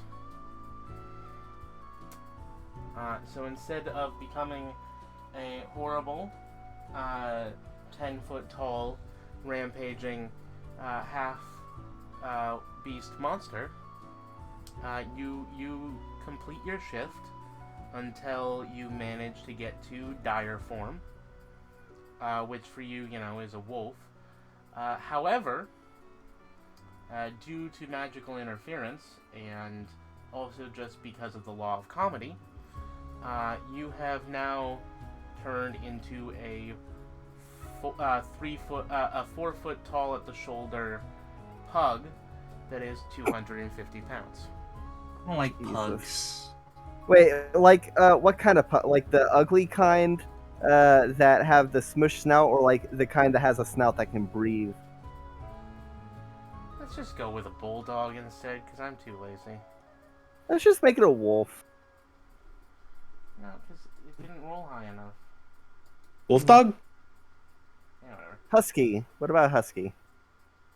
So instead of becoming a horrible 10-foot tall rampaging half beast monster, you complete your shift until you manage to get to dire form, which for you, is a wolf. However, due to magical interference and also just because of the law of comedy, you have now turned into a 4 foot tall at the shoulder pug that is 250 pounds. I don't like Jesus. pugs. Wait, like what kind of like the ugly kind that have the smush snout, or like the kind that has a snout that can breathe? Let's just go with a bulldog instead, because I'm too lazy. Let's just make it a wolf. No, because it didn't roll high enough. Wolf dog? Yeah, whatever. Husky. What about husky?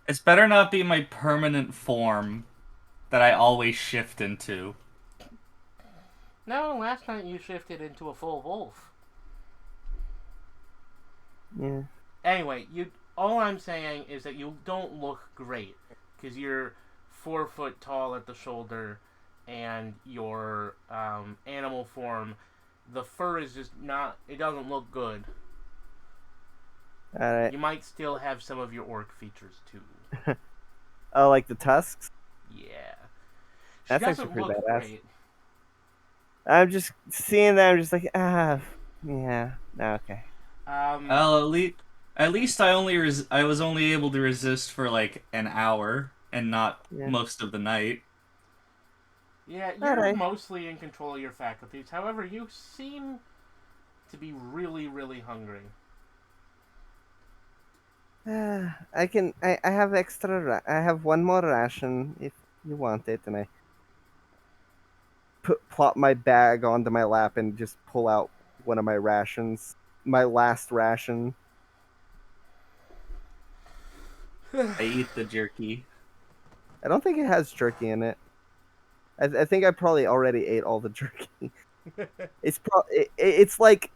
It's better not be my permanent form that I always shift into. No, last night you shifted into a full wolf. Yeah. Anyway, all I'm saying is that you don't look great, because you're 4 foot tall at the shoulder, and your animal form, the fur is just not, it doesn't look good. Alright. You might still have some of your orc features too. Oh, like the tusks? Yeah. She That's doesn't actually pretty look badass. great. I'm just seeing that. I'm just like, yeah. No, okay. Well, at least I was only able to resist for like an hour and not Yeah. most of the night. Yeah, you're Alright. mostly in control of your faculties. However, you seem to be really, really hungry. I have extra. I have one more ration if you want it, and I plop my bag onto my lap and just pull out one of my rations, my last ration. I eat the jerky. I don't think it has jerky in it. I think I probably already ate all the jerky. It's like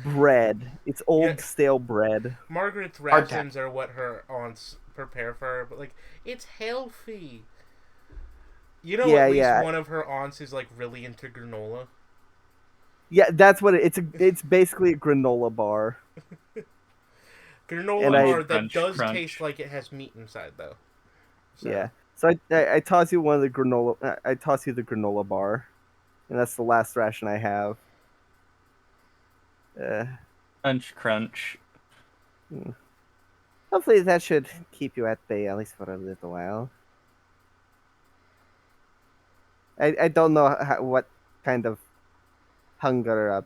bread. It's old Yeah. stale bread. Margaret's Hardtack. rations are what her aunts prepare for her, but like, it's healthy. You know, Yeah, at least yeah. one of her aunts is like really into granola. Yeah, that's what it's basically a granola bar. Granola And bar that Crunch, does crunch. taste like it has meat inside, though. So, Yeah. So I toss you one of the granola. I toss you the granola bar, and that's the last ration I have. Crunch, crunch. Hopefully that should keep you at bay at least for a little while. I don't know what kind of hunger a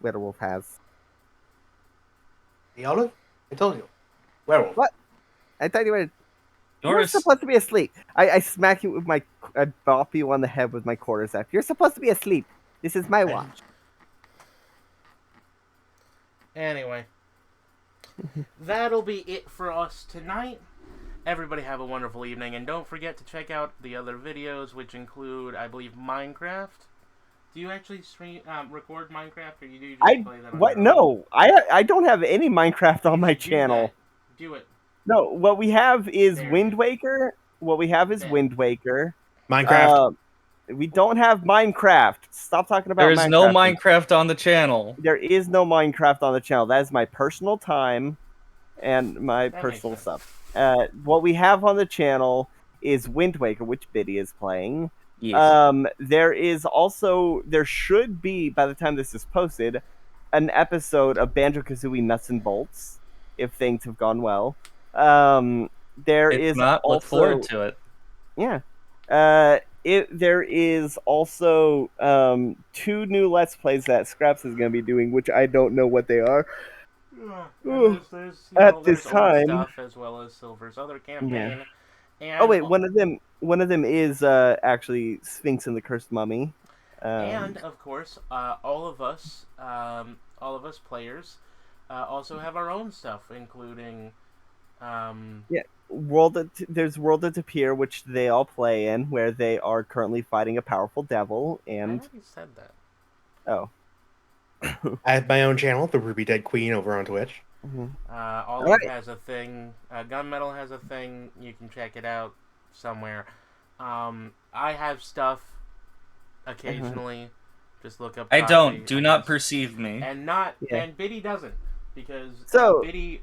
werewolf has. The olive? I told you. Werewolf. What? I thought you were Yours, supposed to be asleep. I smack you with I bop you on the head with my quarterstaff. You're supposed to be asleep. This is my watch. Anyway, that'll be it for us tonight. Everybody have a wonderful evening, and don't forget to check out the other videos, which include, I believe, Minecraft. Do you actually record Minecraft, or you do just play that on What? your own? No, I don't have any Minecraft on my Do channel. that. Do it. No, what we have is There. Wind Waker. What we have is There. Wind Waker. Minecraft. We don't have Minecraft. Stop talking about there is Minecraft. no Minecraft on the channel. There is no Minecraft on the channel. That is my personal time and my That personal makes sense. stuff. What we have on the channel is Wind Waker, which Biddy is playing. Yes. There should be, by the time this is posted, an episode of Banjo-Kazooie Nuts and Bolts, if things have gone well. There If is not, also, look forward to it. Yeah. There is also 2 new Let's Plays that Scraps is going to be doing, which I don't know what they are. And there's At there's this old time. stuff as well as Silver's other campaign. And Oh wait, one of them is actually Sphinx and the Cursed Mummy. And of course, all of us players, also have our own stuff, including There's World of Tapir, which they all play in, where they are currently fighting a powerful devil, I and already said that. oh, I have my own channel, the Ruby Dead Queen, over on Twitch. mhm. Olive Alright. has a thing. Gunmetal has a thing. You can check it out somewhere. I have stuff occasionally. Just look up. I don't. Cosby, Do I not guess. perceive me. Yeah. And Biddy doesn't, because So- Biddy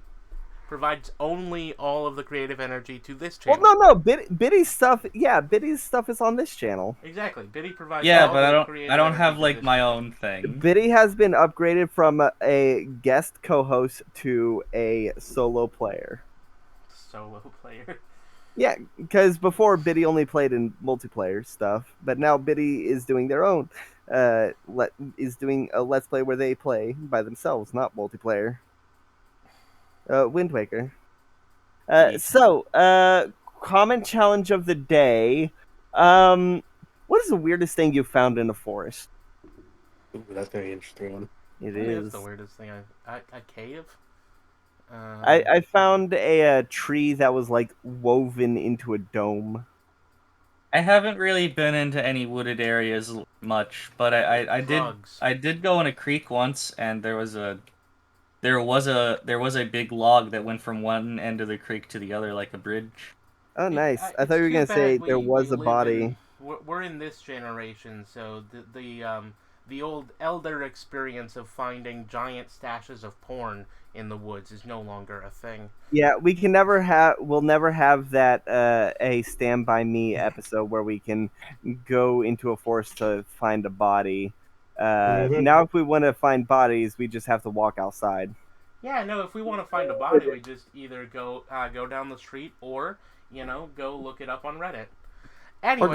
provides only all of the creative energy to this Well, channel. no, Biddy's stuff. Yeah, Biddy's stuff is on this channel. Exactly. Biddy provides. Yeah, all but the I creative don't energy have to like this my channel. own thing. Biddy has been upgraded from a guest co-host to a solo player. Solo player. Yeah, because before Biddy only played in multiplayer stuff, but now Biddy is doing their own. Is doing a let's play where they play by themselves, not multiplayer. Wind Waker. Common challenge of the day. What is the weirdest thing you found in a forest? Ooh, that's a very interesting one. It That is. is the weirdest thing. A cave. I found a tree that was like woven into a dome. I haven't really been into any wooded areas much, but Frogs. I did go in a creek once, and there was a big log that went from one end of the creek to the other like a bridge. Oh, nice. I thought It's you were too gonna say bad there was we a live body. we're in this generation, so the old elder experience of finding giant stashes of porn in the woods is no longer a thing. Yeah, we'll never have that a Stand By Me episode where we can go into a forest to find a body. Mhm. Now if we want to find bodies, we just have to walk outside. Yeah, no. If we want to find a body, we just either go down the street or go look it up on Reddit. Anyway.